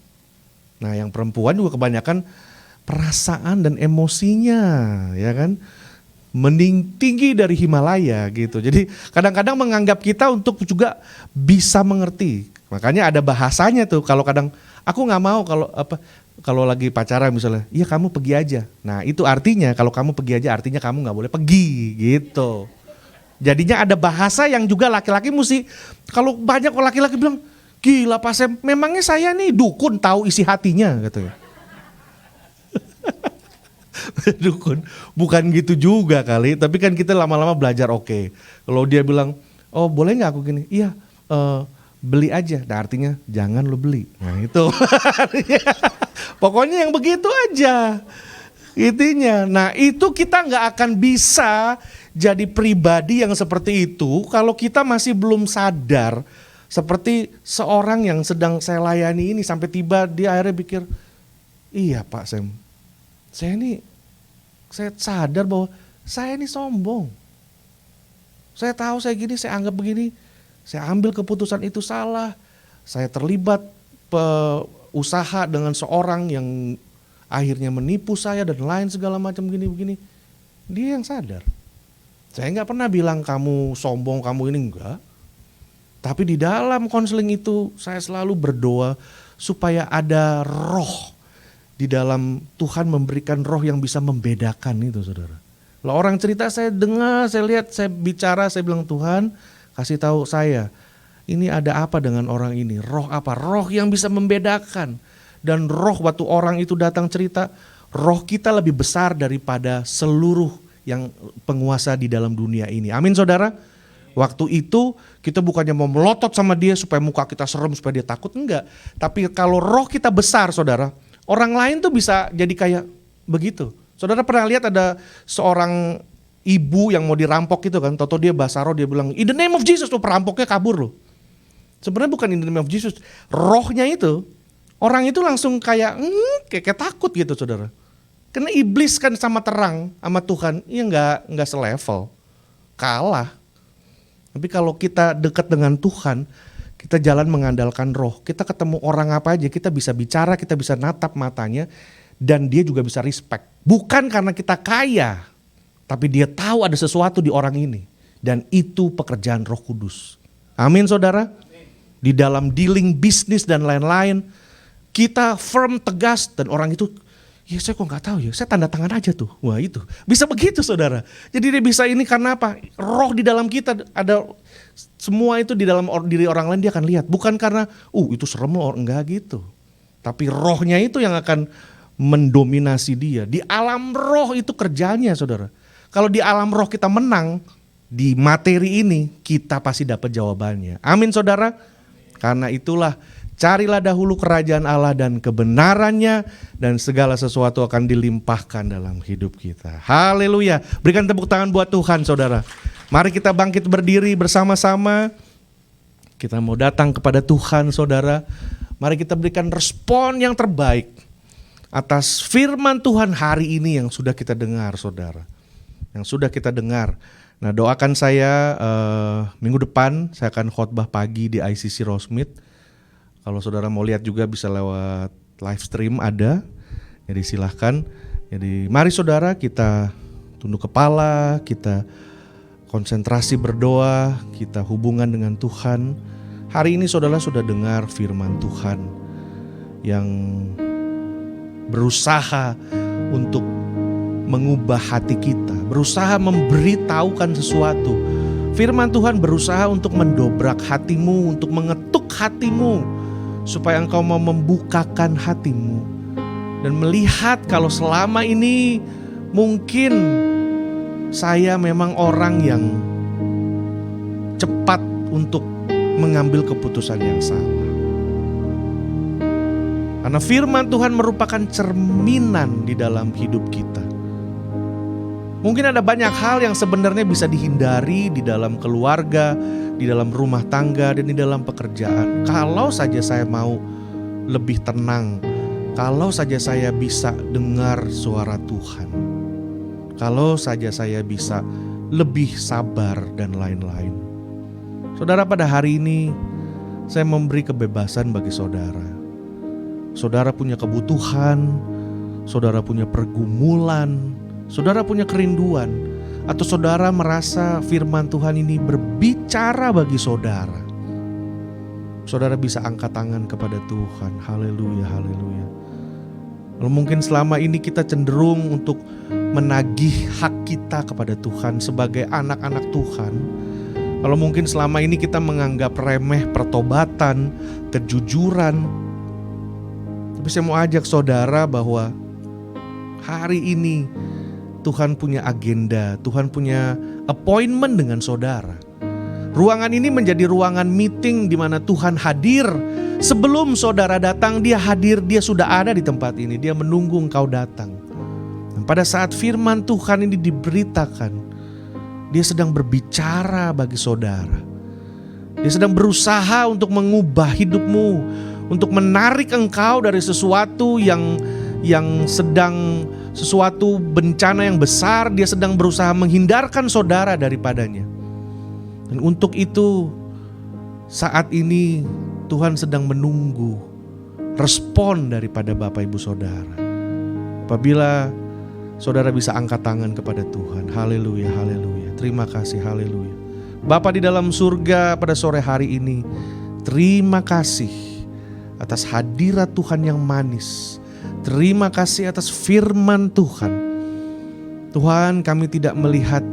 [SPEAKER 1] Nah yang perempuan juga kebanyakan perasaan dan emosinya, ya kan. Mending tinggi dari Himalaya gitu. Jadi kadang-kadang menganggap kita untuk juga bisa mengerti. Makanya ada bahasanya tuh. Kalau kadang aku nggak mau kalau lagi pacaran misalnya, iya kamu pergi aja. Nah itu artinya kalau kamu pergi aja artinya kamu nggak boleh pergi gitu. Jadinya ada bahasa yang juga laki-laki mesti, kalau banyak laki-laki bilang, gila Pak Sam, memangnya saya nih dukun tahu isi hatinya gitu ya. Dukun, bukan gitu juga kali, tapi kan kita lama-lama belajar oke. Kalau dia bilang, oh boleh nggak aku gini? Iya, beli aja. Nah artinya jangan lo beli. Nah itu, pokoknya yang begitu aja intinya. Nah itu kita nggak akan bisa jadi pribadi yang seperti itu kalau kita masih belum sadar. Seperti seorang yang sedang saya layani ini sampai tiba dia akhirnya pikir, iya Pak Sam, saya ini Saya sadar bahwa saya ini sombong. Saya tahu saya gini, saya anggap begini. Saya ambil keputusan itu salah. Saya terlibat usaha dengan seorang yang akhirnya menipu saya dan lain segala macam begini-begini. Dia yang sadar. Saya nggak pernah bilang kamu sombong, kamu ini enggak. Tapi di dalam konseling itu saya selalu berdoa supaya ada roh di dalam Tuhan, memberikan roh yang bisa membedakan itu, saudara. Kalau orang cerita, saya dengar, saya lihat, saya bicara, saya bilang, Tuhan kasih tahu saya, ini ada apa dengan orang ini? Roh apa? Roh yang bisa membedakan. Dan roh waktu orang itu datang cerita, roh kita lebih besar daripada seluruh yang penguasa di dalam dunia ini. Amin, saudara. Waktu itu kita bukannya mau melotot sama dia supaya muka kita serem, supaya dia takut, enggak. Tapi kalau roh kita besar, saudara, orang lain tuh bisa jadi kayak begitu. Saudara pernah lihat ada seorang ibu yang mau dirampok gitu kan, toto dia bahasa roh, dia bilang, in the name of Jesus, tuh perampoknya kabur loh. Sebenarnya bukan in the name of Jesus, rohnya itu, orang itu langsung kayak takut gitu, saudara. Karena iblis kan sama terang, sama Tuhan, ya nggak selevel, kalah. Tapi kalau kita dekat dengan Tuhan, kita jalan mengandalkan roh, kita ketemu orang apa aja, kita bisa bicara, kita bisa natap matanya, dan dia juga bisa respect. Bukan karena kita kaya, tapi dia tahu ada sesuatu di orang ini. Dan itu pekerjaan Roh Kudus. Amin, saudara. Di dalam dealing bisnis dan lain-lain, kita firm, tegas, dan orang itu, ya saya kok gak tahu ya, saya tanda tangan aja tuh. Wah itu, bisa begitu, saudara. Jadi dia bisa ini karena apa? Roh di dalam kita ada, semua itu di dalam diri orang lain dia akan lihat. Bukan karena, itu serem loh, enggak gitu. Tapi rohnya itu yang akan mendominasi dia. Di alam roh itu kerjanya, saudara. Kalau di alam roh kita menang, di materi ini kita pasti dapat jawabannya. Amin, saudara. Karena itulah, carilah dahulu kerajaan Allah dan kebenarannya, dan segala sesuatu akan dilimpahkan dalam hidup kita. Haleluya. Berikan tepuk tangan buat Tuhan, saudara. Mari kita bangkit berdiri bersama-sama. Kita mau datang kepada Tuhan, saudara. Mari kita berikan respon yang terbaik atas firman Tuhan hari ini yang sudah kita dengar, saudara. Yang sudah kita dengar. Nah, doakan saya minggu depan saya akan khotbah pagi di ICC Rosemead. Kalau saudara mau lihat juga bisa lewat live stream ada. Jadi silahkan. Jadi mari saudara kita tunduk kepala, kita konsentrasi berdoa, kita hubungan dengan Tuhan. Hari ini saudara sudah dengar firman Tuhan yang berusaha untuk mengubah hati kita, berusaha memberitahukan sesuatu. Firman Tuhan berusaha untuk mendobrak hatimu, untuk mengetuk hatimu, supaya engkau mau membukakan hatimu dan melihat kalau selama ini mungkin saya memang orang yang cepat untuk mengambil keputusan yang salah. Karena firman Tuhan merupakan cerminan di dalam hidup kita. Mungkin ada banyak hal yang sebenarnya bisa dihindari di dalam keluarga, di dalam rumah tangga, dan di dalam pekerjaan. Kalau saja saya mau lebih tenang, kalau saja saya bisa dengar suara Tuhan, kalau saja saya bisa lebih sabar dan lain-lain. Saudara, pada hari ini saya memberi kebebasan bagi saudara. Saudara punya kebutuhan, saudara punya pergumulan, saudara punya kerinduan, atau saudara merasa firman Tuhan ini berbicara bagi saudara. Saudara bisa angkat tangan kepada Tuhan. Haleluya, haleluya. Lalu mungkin selama ini kita cenderung untuk menagih hak kita kepada Tuhan sebagai anak-anak Tuhan. Kalau mungkin selama ini kita menganggap remeh pertobatan, kejujuran. Tapi saya mau ajak saudara bahwa hari ini Tuhan punya agenda, Tuhan punya appointment dengan saudara. Ruangan ini menjadi ruangan meeting di mana Tuhan hadir. Sebelum saudara datang, dia hadir, dia sudah ada di tempat ini. Dia menunggu engkau datang. Dan pada saat firman Tuhan ini diberitakan, dia sedang berbicara bagi saudara. Dia sedang berusaha untuk mengubah hidupmu, untuk menarik engkau dari sesuatu yang sedang sesuatu bencana yang besar, dia sedang berusaha menghindarkan saudara daripadanya. Dan untuk itu saat ini Tuhan sedang menunggu respon daripada Bapak Ibu Saudara. Apabila saudara bisa angkat tangan kepada Tuhan. Haleluya, haleluya. Terima kasih, haleluya. Bapa di dalam surga, pada sore hari ini, terima kasih atas hadirat Tuhan yang manis. Terima kasih atas firman Tuhan. Tuhan, kami tidak melihat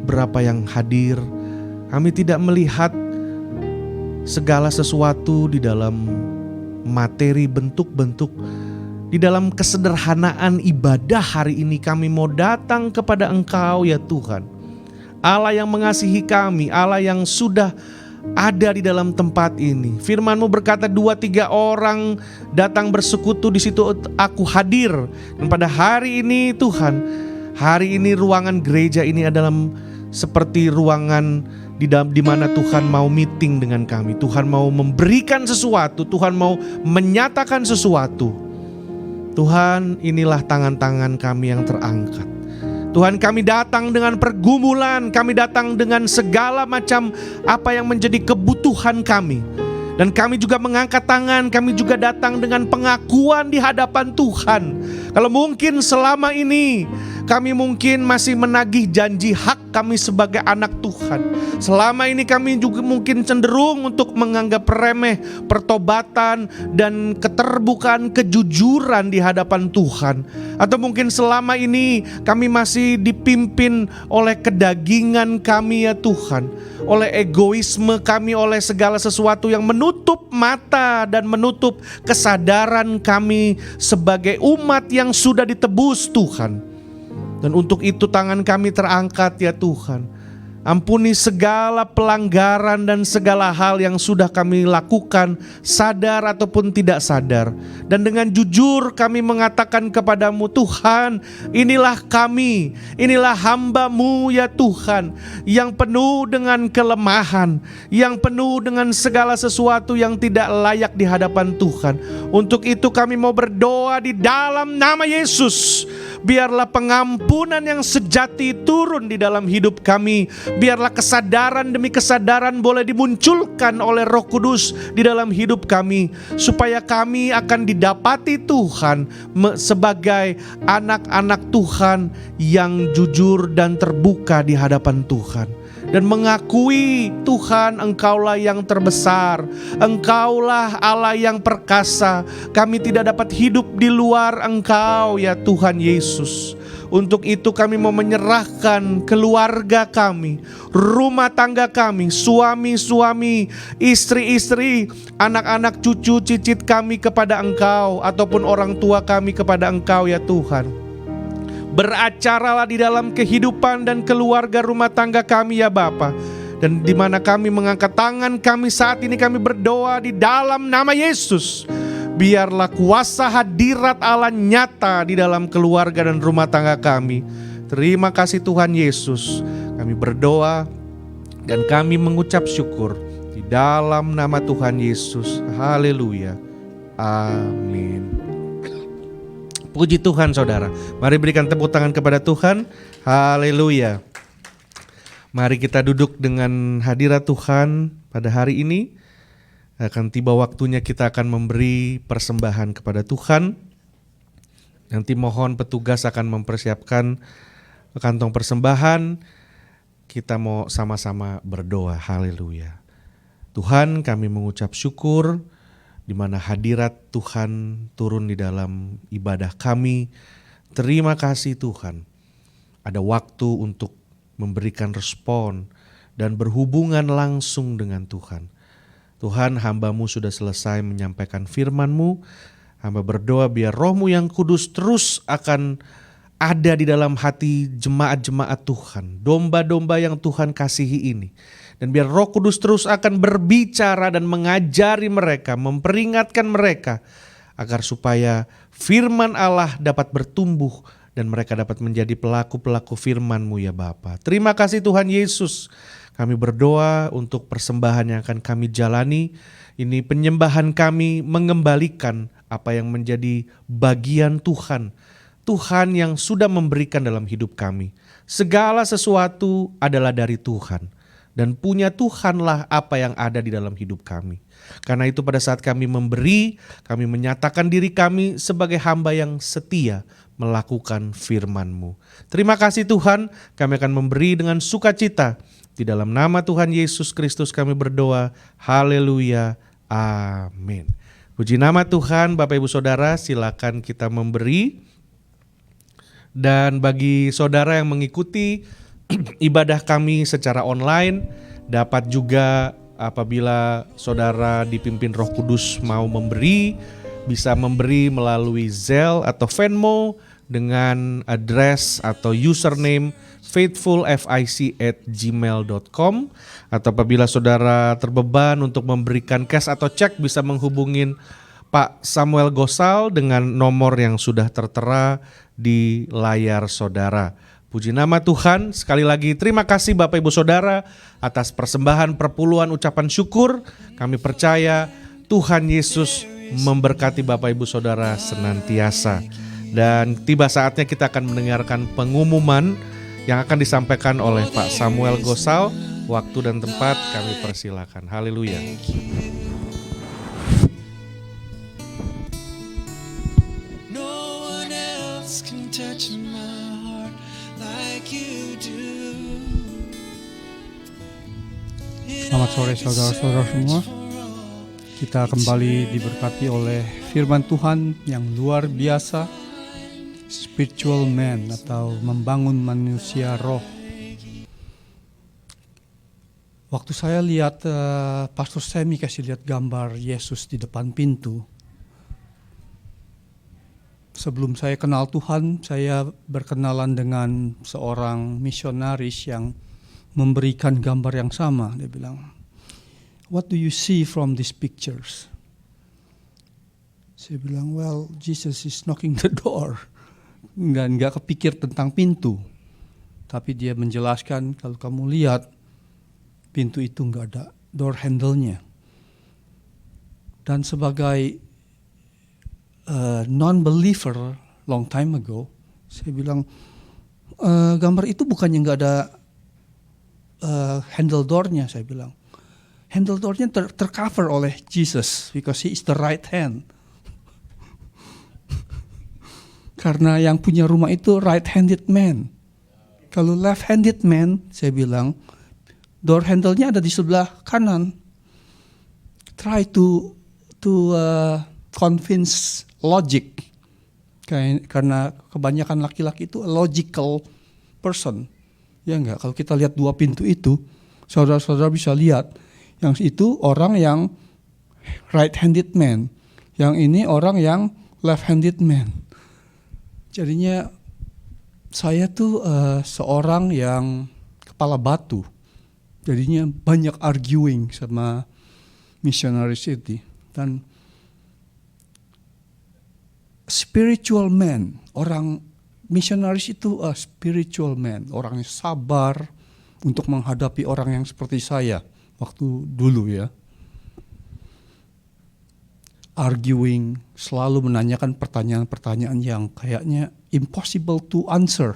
[SPEAKER 1] berapa yang hadir. Kami tidak melihat segala sesuatu di dalam materi, bentuk-bentuk. Di dalam kesederhanaan ibadah hari ini kami mau datang kepada Engkau ya Tuhan. Allah yang mengasihi kami, Allah yang sudah ada di dalam tempat ini. Firman-Mu berkata 2-3 orang datang bersekutu, di situ aku hadir. Dan pada hari ini Tuhan, hari ini ruangan gereja ini adalah seperti ruangan di mana Tuhan mau meeting dengan kami. Tuhan mau memberikan sesuatu, Tuhan mau menyatakan sesuatu. Tuhan, inilah tangan-tangan kami yang terangkat. Tuhan, kami datang dengan pergumulan, kami datang dengan segala macam apa yang menjadi kebutuhan kami. Dan kami juga mengangkat tangan, kami juga datang dengan pengakuan di hadapan Tuhan. Kalau mungkin selama ini kami mungkin masih menagih janji hak kami sebagai anak Tuhan. Selama ini kami juga mungkin cenderung untuk menganggap remeh pertobatan dan keterbukaan, kejujuran di hadapan Tuhan. Atau mungkin selama ini kami masih dipimpin oleh kedagingan kami ya Tuhan, oleh egoisme kami, oleh segala sesuatu yang menutup mata dan menutup kesadaran kami sebagai umat yang sudah ditebus Tuhan. Dan untuk itu tangan kami terangkat ya Tuhan. Ampuni segala pelanggaran dan segala hal yang sudah kami lakukan, sadar ataupun tidak sadar. Dan dengan jujur kami mengatakan kepadamu, Tuhan, inilah kami, inilah hamba-Mu ya Tuhan, yang penuh dengan kelemahan, yang penuh dengan segala sesuatu yang tidak layak di hadapan Tuhan. Untuk itu kami mau berdoa di dalam nama Yesus. Biarlah pengampunan yang sejati turun di dalam hidup kami. Biarlah kesadaran demi kesadaran boleh dimunculkan oleh Roh Kudus di dalam hidup kami, supaya kami akan didapati Tuhan sebagai anak-anak Tuhan yang jujur dan terbuka di hadapan Tuhan. Dan mengakui Tuhan, Engkaulah yang terbesar, Engkaulah Allah yang perkasa. Kami tidak dapat hidup di luar Engkau ya Tuhan Yesus. Untuk itu kami mau menyerahkan keluarga kami, rumah tangga kami, suami-suami, istri-istri, anak-anak, cucu, cicit kami kepada Engkau, ataupun orang tua kami kepada Engkau ya Tuhan. Beracaralah di dalam kehidupan dan keluarga rumah tangga kami ya Bapa. Dan di mana kami mengangkat tangan kami saat ini, kami berdoa di dalam nama Yesus. Biarlah kuasa hadirat Allah nyata di dalam keluarga dan rumah tangga kami. Terima kasih Tuhan Yesus. Kami berdoa dan kami mengucap syukur di dalam nama Tuhan Yesus. Haleluya. Amin. Puji Tuhan saudara. Mari berikan tepuk tangan kepada Tuhan. Haleluya. Mari kita duduk dengan hadirat Tuhan pada hari ini. Akan tiba waktunya kita akan memberi persembahan kepada Tuhan. Nanti mohon petugas akan mempersiapkan kantong persembahan. Kita mau sama-sama berdoa. Haleluya. Tuhan, kami mengucap syukur di mana hadirat Tuhan turun di dalam ibadah kami. Terima kasih Tuhan. Ada waktu untuk memberikan respon dan berhubungan langsung dengan Tuhan. Tuhan, hamba-Mu sudah selesai menyampaikan firman-Mu. Hamba berdoa biar Roh-Mu yang kudus terus akan ada di dalam hati jemaat-jemaat Tuhan, domba-domba yang Tuhan kasihi ini. Dan biar Roh Kudus terus akan berbicara dan mengajari mereka, memperingatkan mereka, agar supaya firman Allah dapat bertumbuh dan mereka dapat menjadi pelaku-pelaku firman-Mu ya Bapa. Terima kasih Tuhan Yesus. Kami berdoa untuk persembahan yang akan kami jalani. Ini penyembahan kami mengembalikan apa yang menjadi bagian Tuhan Tuhan yang sudah memberikan dalam hidup kami. Segala sesuatu adalah dari Tuhan. Dan punya Tuhanlah apa yang ada di dalam hidup kami. Karena itu pada saat kami memberi, kami menyatakan diri kami sebagai hamba yang setia melakukan firman-Mu. Terima kasih Tuhan, kami akan memberi dengan sukacita. Di dalam nama Tuhan Yesus Kristus kami berdoa. Haleluya. Amin. Puji nama Tuhan. Bapak Ibu Saudara, silakan kita memberi. Dan bagi saudara yang mengikuti ibadah kami secara online, dapat juga apabila saudara dipimpin Roh Kudus mau memberi, bisa memberi melalui Zelle atau Venmo dengan address atau username faithfulfic@gmail.com, atau apabila saudara terbeban untuk memberikan cash atau cek, bisa menghubungin Pak Samuel Gosal dengan nomor yang sudah tertera di layar saudara. Puji nama Tuhan. Sekali lagi terima kasih Bapak Ibu Saudara atas persembahan perpuluhan ucapan syukur. Kami percaya Tuhan Yesus memberkati Bapak Ibu Saudara senantiasa. Dan tiba saatnya kita akan mendengarkan pengumuman yang akan disampaikan oleh Pak Samuel Gosal. Waktu dan tempat kami persilakan. Haleluya.
[SPEAKER 2] Selamat sore saudara-saudara semua. Kita kembali diberkati oleh firman Tuhan yang luar biasa, spiritual man atau membangun manusia roh. Waktu saya lihat Pastor Semi kasih lihat gambar Yesus di depan pintu. Sebelum saya kenal Tuhan, saya berkenalan dengan seorang misionaris yang memberikan gambar yang sama. Dia bilang, "What do you see from these pictures?" Saya bilang, "Well, Jesus is knocking the door." Nggak kepikir tentang pintu. Tapi dia menjelaskan, kalau kamu lihat, pintu itu nggak ada door handle-nya. Dan sebagai non-believer long time ago, saya bilang, gambar itu bukannya nggak ada handle door-nya, saya bilang. Handle door-nya tercover oleh Jesus because he is the right hand. Karena yang punya rumah itu right-handed man. Kalau left-handed man, saya bilang, door handle-nya ada di sebelah kanan. Try to convince logic. Karena kebanyakan laki-laki itu a logical person. Ya enggak, kalau kita lihat dua pintu itu, saudara-saudara bisa lihat, yang itu orang yang right-handed man, yang ini orang yang left-handed man. Jadinya saya tuh seorang yang kepala batu. Jadinya banyak arguing sama missionaries itu. Dan spiritual man, orang missionaries itu a spiritual man, orang yang sabar untuk menghadapi orang yang seperti saya waktu dulu ya. Arguing, selalu menanyakan pertanyaan-pertanyaan yang kayaknya impossible to answer.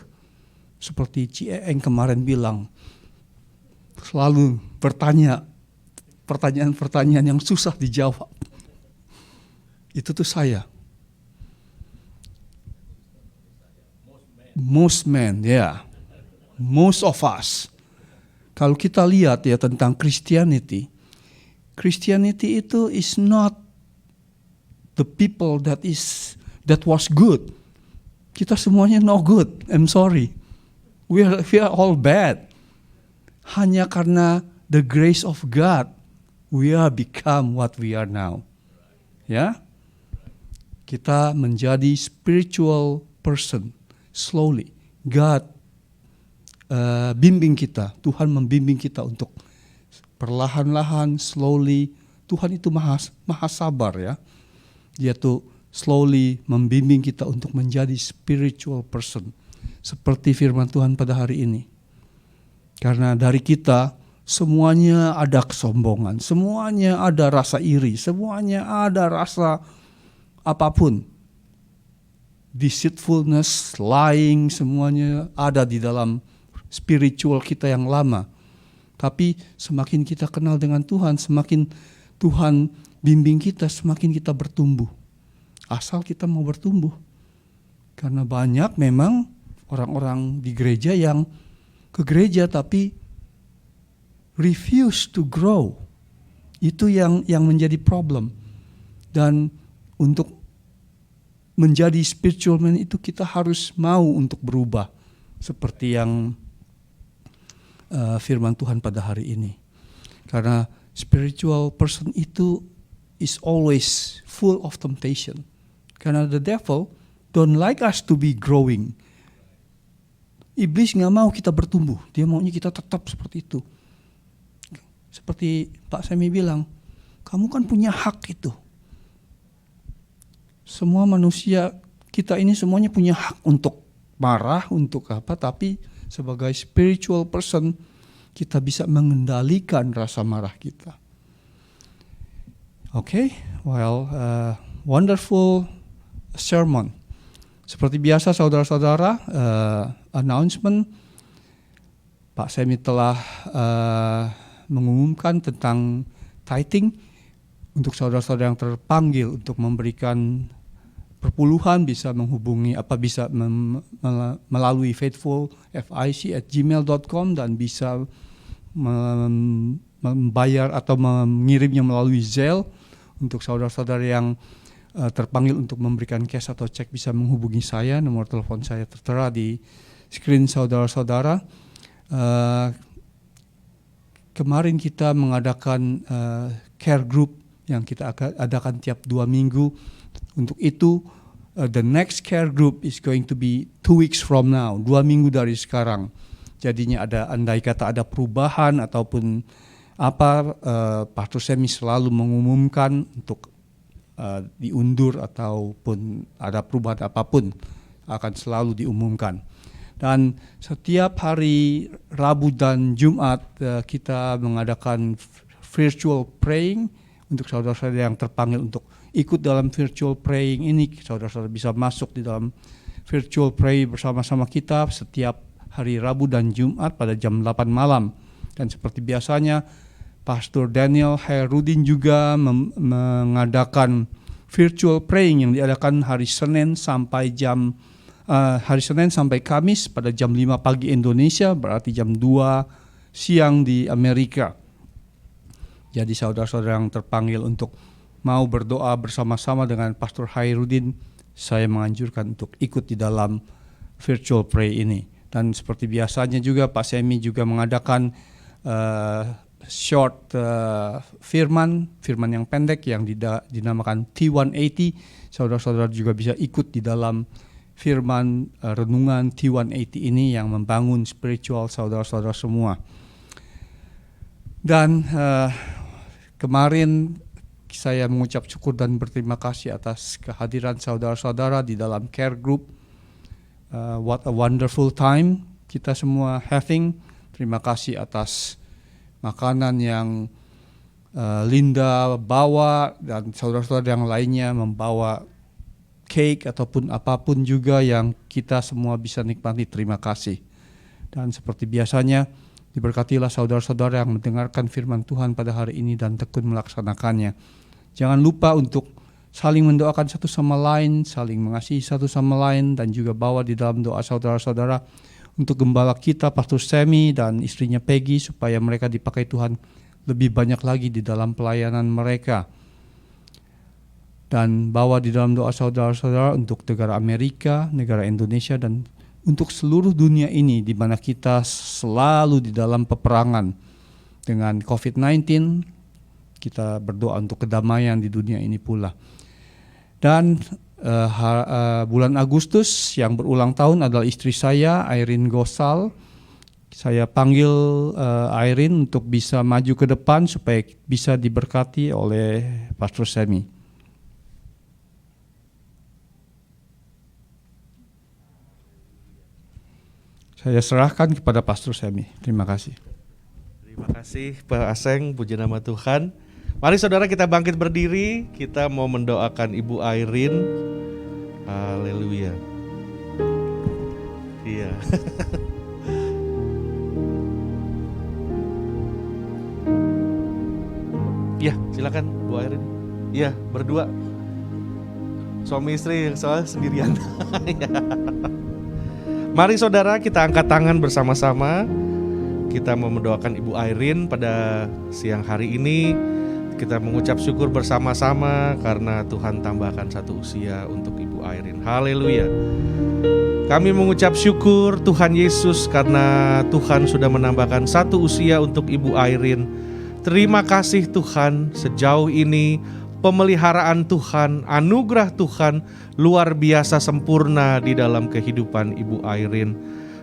[SPEAKER 2] Seperti Cieng kemarin bilang, selalu bertanya pertanyaan-pertanyaan yang susah dijawab. Itu tuh saya. Most men, ya. Most of us. Kalau kita lihat ya tentang Christianity itu is not the people that was good. Kita semuanya no good. I'm sorry. We are all bad. Hanya karena the grace of God, we are become what we are now. Ya. Kita menjadi spiritual person. Slowly, God bimbing kita, Tuhan membimbing kita untuk perlahan-lahan, slowly. Tuhan itu maha sabar ya. Dia tuh slowly membimbing kita untuk menjadi spiritual person. Seperti firman Tuhan pada hari ini. Karena dari kita semuanya ada kesombongan, semuanya ada rasa iri, semuanya ada rasa apapun. deceitfulness, lying, semuanya ada di dalam spiritual kita yang lama. Tapi semakin kita kenal dengan Tuhan, semakin Tuhan bimbing kita, semakin kita bertumbuh. Asal kita mau bertumbuh. Karena banyak memang orang-orang di gereja yang ke gereja tapi refuse to grow. Itu yang menjadi problem. Dan untuk menjadi spiritual man itu kita harus mau untuk berubah. Seperti yang firman Tuhan pada hari ini. Karena spiritual person itu is always full of temptation. Karena the devil don't like us to be growing. Iblis gak mau kita bertumbuh. Dia maunya kita tetap seperti itu. Seperti Pak Semi bilang, kamu kan punya hak itu. Semua manusia kita ini semuanya punya hak untuk marah, untuk apa, tapi sebagai spiritual person kita bisa mengendalikan rasa marah kita. Okay, wonderful sermon. Seperti biasa saudara-saudara, announcement, Pak Semi telah mengumumkan tentang tithing untuk saudara-saudara yang terpanggil untuk memberikan perpuluhan bisa menghubungi melalui faithfulfic@gmail.com dan bisa membayar atau mengirimnya melalui Zelle. Untuk saudara-saudara yang terpanggil untuk memberikan cash atau cek bisa menghubungi saya, nomor telepon saya tertera di screen saudara-saudara. Kemarin kita mengadakan care group yang kita adakan tiap 2 minggu. Untuk itu, the next care group is going to be 2 weeks from now, 2 minggu dari sekarang. Jadinya andai kata ada perubahan ataupun apa, Pastor Semi selalu mengumumkan untuk diundur ataupun ada perubahan apapun akan selalu diumumkan. Dan setiap hari Rabu dan Jumat kita mengadakan virtual praying untuk saudara-saudara yang terpanggil untuk ikut dalam virtual praying ini. Saudara-saudara bisa masuk di dalam virtual pray bersama-sama kita setiap hari Rabu dan Jumat pada jam 8 malam. Dan seperti biasanya Pastor Daniel Hairudin juga mengadakan virtual praying yang diadakan hari Senin sampai Kamis pada jam 5 pagi Indonesia, berarti jam 2 siang di Amerika. Jadi saudara-saudara yang terpanggil untuk mau berdoa bersama-sama dengan Pastor Hairudin, saya menganjurkan untuk ikut di dalam virtual pray ini. Dan seperti biasanya juga Pak Semi juga mengadakan short firman yang pendek yang dinamakan T180. Saudara-saudara juga bisa ikut di dalam firman renungan T180 ini yang membangun spiritual saudara-saudara semua. Dan kemarin saya mengucap syukur dan berterima kasih atas kehadiran saudara-saudara di dalam care group. What a wonderful time kita semua having. Terima kasih atas makanan yang Linda bawa dan saudara-saudara yang lainnya membawa cake ataupun apapun juga yang kita semua bisa nikmati. Terima kasih. Dan seperti biasanya, diberkatilah saudara-saudara yang mendengarkan firman Tuhan pada hari ini dan tekun melaksanakannya. Jangan lupa untuk saling mendoakan satu sama lain, saling mengasihi satu sama lain, dan juga bawa di dalam doa saudara-saudara untuk gembala kita, Pastor Semi dan istrinya Peggy, supaya mereka dipakai Tuhan lebih banyak lagi di dalam pelayanan mereka. Dan bawa di dalam doa saudara-saudara untuk negara Amerika, negara Indonesia, dan untuk seluruh dunia ini di mana kita selalu di dalam peperangan dengan COVID-19. Kita berdoa untuk kedamaian di dunia ini pula. Dan bulan Agustus yang berulang tahun adalah istri saya, Irene Gosal. Saya panggil Irene untuk bisa maju ke depan supaya bisa diberkati oleh Pastor Semi. Saya serahkan kepada Pastor Semi. Terima kasih.
[SPEAKER 1] Terima kasih Pak Aseng, puji nama Tuhan. Mari saudara kita bangkit berdiri, kita mau mendoakan Ibu Irene Haleluya. Iya. Iya, silakan Bu Airin. Iya, berdua. Suami istri soal sendirian. Mari saudara, kita angkat tangan bersama-sama. Kita mau mendoakan Ibu Airin pada siang hari ini. Kita mengucap syukur bersama-sama karena Tuhan tambahkan satu usia untuk Ibu Airin. Haleluya. Kami mengucap syukur Tuhan Yesus karena Tuhan sudah menambahkan satu usia untuk Ibu Airin. Terima kasih Tuhan, sejauh ini pemeliharaan Tuhan, anugerah Tuhan luar biasa sempurna di dalam kehidupan Ibu Airin.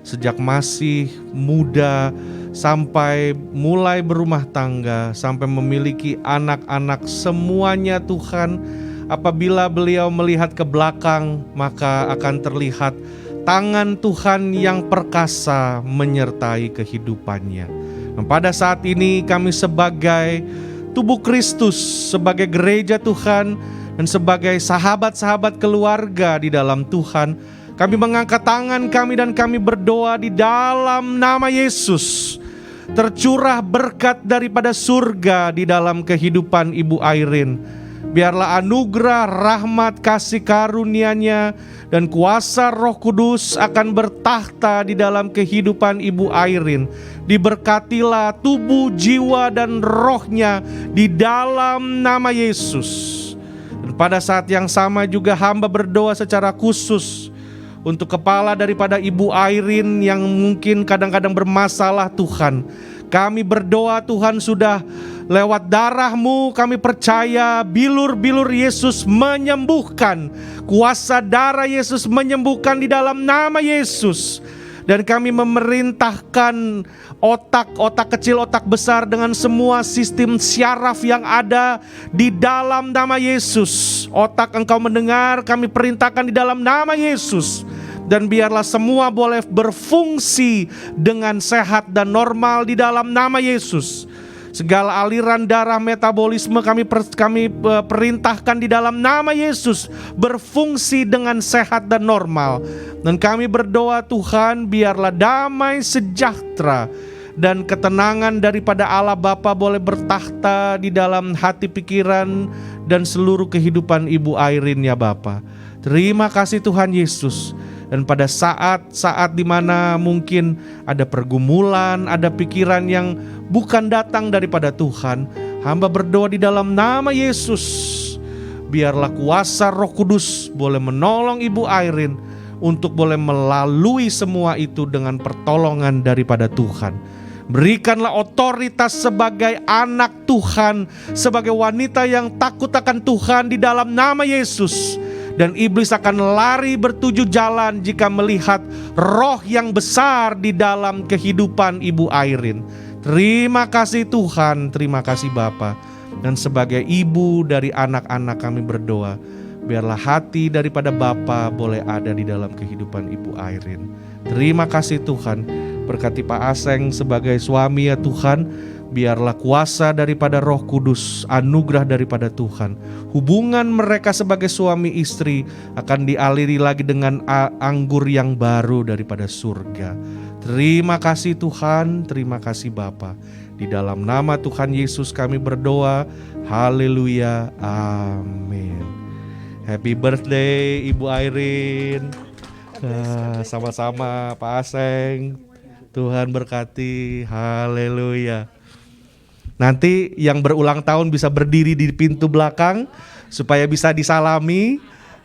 [SPEAKER 1] Sejak masih muda sampai mulai berumah tangga, sampai memiliki anak-anak, semuanya Tuhan, apabila beliau melihat ke belakang maka akan terlihat tangan Tuhan yang perkasa menyertai kehidupannya. Dan pada saat ini kami sebagai tubuh Kristus, sebagai gereja Tuhan, dan sebagai sahabat-sahabat keluarga di dalam Tuhan, kami mengangkat tangan kami dan kami berdoa di dalam nama Yesus. Tercurah berkat daripada surga di dalam kehidupan Ibu Airin. Biarlah anugerah, rahmat, kasih karunia-Nya dan kuasa Roh Kudus akan bertakhta di dalam kehidupan Ibu Airin. Diberkatilah tubuh, jiwa, dan rohnya di dalam nama Yesus. Dan pada saat yang sama juga hamba berdoa secara khusus untuk kepala daripada Ibu Airin yang mungkin kadang-kadang bermasalah Tuhan. Kami berdoa Tuhan, sudah lewat darah-Mu kami percaya bilur-bilur Yesus menyembuhkan. Kuasa darah Yesus menyembuhkan di dalam nama Yesus. Dan kami memerintahkan otak kecil, otak besar dengan semua sistem syaraf yang ada di dalam nama Yesus. Otak engkau mendengar, kami perintahkan di dalam nama Yesus. Dan biarlah semua boleh berfungsi dengan sehat dan normal di dalam nama Yesus. Segala aliran darah, metabolisme kami perintahkan di dalam nama Yesus berfungsi dengan sehat dan normal. Dan kami berdoa Tuhan, biarlah damai sejahtera dan ketenangan daripada Allah Bapa boleh bertakhta di dalam hati, pikiran, dan seluruh kehidupan Ibu Airin ya Bapa. Terima kasih Tuhan Yesus. Dan pada saat-saat di mana mungkin ada pergumulan, ada pikiran yang bukan datang daripada Tuhan, hamba berdoa di dalam nama Yesus. Biarlah kuasa Roh Kudus boleh menolong Ibu Airin untuk boleh melalui semua itu dengan pertolongan daripada Tuhan. Berikanlah otoritas sebagai anak Tuhan, sebagai wanita yang takut akan Tuhan di dalam nama Yesus. Dan iblis akan lari bertujuh jalan jika melihat roh yang besar di dalam kehidupan Ibu Airin. Terima kasih Tuhan, terima kasih Bapa. Dan sebagai ibu dari anak-anak kami berdoa, biarlah hati daripada Bapa boleh ada di dalam kehidupan Ibu Airin. Terima kasih Tuhan, berkati Pak Aseng sebagai suami ya Tuhan. Biarlah kuasa daripada Roh Kudus, anugerah daripada Tuhan, hubungan mereka sebagai suami istri akan dialiri lagi dengan anggur yang baru daripada surga. Terima kasih Tuhan, terima kasih Bapa. Di dalam nama Tuhan Yesus kami berdoa. Haleluya, amin. Happy birthday Ibu Airin. Sama-sama Pak Aseng. Tuhan berkati. Haleluya. Nanti yang berulang tahun bisa berdiri di pintu belakang supaya bisa disalami.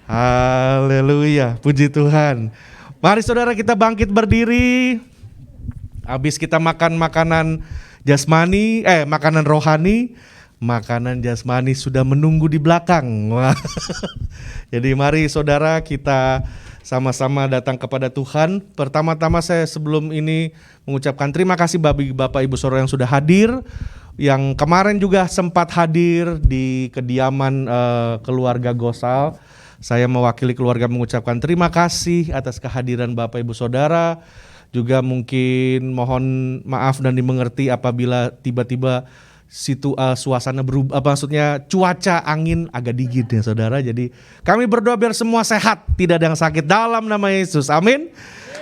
[SPEAKER 1] Haleluya, puji Tuhan. Mari saudara kita bangkit berdiri. Habis kita makan makanan jasmani, makanan rohani, makanan jasmani sudah menunggu di belakang. Jadi mari saudara kita sama-sama datang kepada Tuhan. Pertama-tama saya sebelum ini mengucapkan terima kasih bagi Bapak Ibu Saudara yang sudah hadir, yang kemarin juga sempat hadir di kediaman keluarga Gosal. Saya mewakili keluarga mengucapkan terima kasih atas kehadiran Bapak Ibu Saudara. Juga mungkin mohon maaf dan dimengerti apabila tiba-tiba suasana berubah, maksudnya cuaca angin agak dingin ya saudara. Jadi kami berdoa biar semua sehat, tidak ada yang sakit dalam nama Yesus. Amin.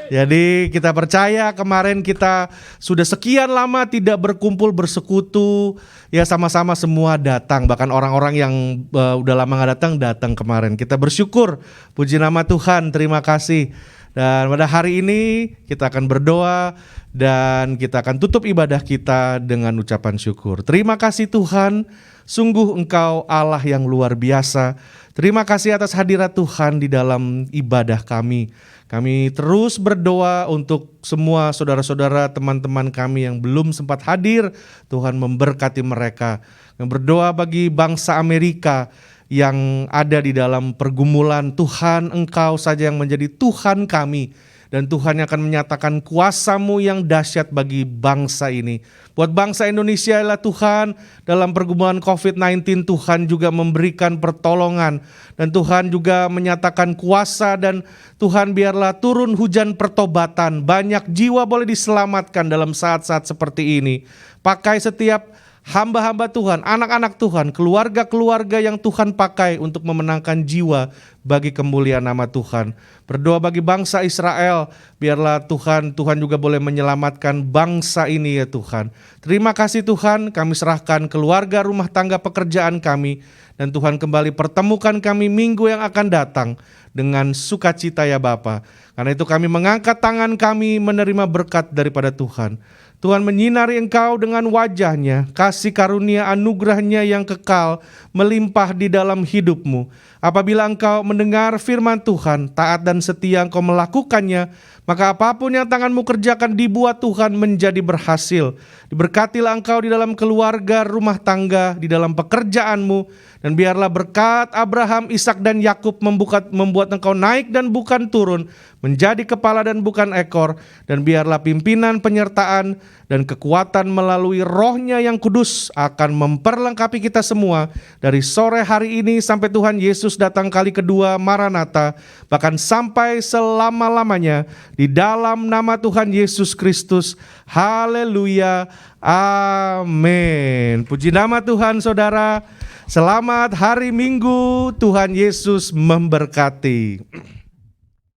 [SPEAKER 1] Jadi kita percaya kemarin kita sudah sekian lama tidak berkumpul bersekutu, ya sama-sama semua datang, bahkan orang-orang yang udah lama gak datang kemarin. Kita bersyukur, puji nama Tuhan, terima kasih. Dan pada hari ini kita akan berdoa dan kita akan tutup ibadah kita dengan ucapan syukur. Terima kasih Tuhan, sungguh Engkau Allah yang luar biasa. Terima kasih atas hadirat Tuhan di dalam ibadah kami. Kami terus berdoa untuk semua saudara-saudara, teman-teman kami yang belum sempat hadir. Tuhan memberkati mereka. Kami berdoa bagi bangsa Amerika yang ada di dalam pergumulan. Tuhan, Engkau saja yang menjadi Tuhan kami. Dan Tuhan yang akan menyatakan kuasa-Mu yang dahsyat bagi bangsa ini. Buat bangsa Indonesia lah Tuhan, dalam pergumulan COVID-19 Tuhan juga memberikan pertolongan. Dan Tuhan juga menyatakan kuasa, dan Tuhan biarlah turun hujan pertobatan. Banyak jiwa boleh diselamatkan dalam saat-saat seperti ini. Pakai setiap hamba-hamba Tuhan, anak-anak Tuhan, keluarga-keluarga yang Tuhan pakai untuk memenangkan jiwa bagi kemuliaan nama Tuhan. Berdoa bagi bangsa Israel, biarlah Tuhan juga boleh menyelamatkan bangsa ini ya Tuhan. Terima kasih Tuhan, kami serahkan keluarga, rumah tangga, pekerjaan kami. Dan Tuhan kembali pertemukan kami minggu yang akan datang dengan sukacita ya Bapa. Karena itu kami mengangkat tangan kami menerima berkat daripada Tuhan. Tuhan menyinari engkau dengan wajahnya, kasih karunia anugerahnya yang kekal melimpah di dalam hidupmu. Apabila engkau mendengar firman Tuhan, taat dan setia engkau melakukannya, maka apapun yang tanganmu kerjakan dibuat Tuhan menjadi berhasil. Diberkatilah engkau di dalam keluarga, rumah tangga, di dalam pekerjaanmu, dan biarlah berkat Abraham, Ishak dan Yakub membuat engkau naik dan bukan turun, menjadi kepala dan bukan ekor, dan biarlah pimpinan, penyertaan, dan kekuatan melalui Roh-Nya yang kudus akan memperlengkapi kita semua dari sore hari ini sampai Tuhan Yesus datang kali kedua, Maranatha, bahkan sampai selama-lamanya di dalam nama Tuhan Yesus Kristus. Haleluya, amin. Puji nama Tuhan saudara. Selamat hari Minggu, Tuhan Yesus memberkati.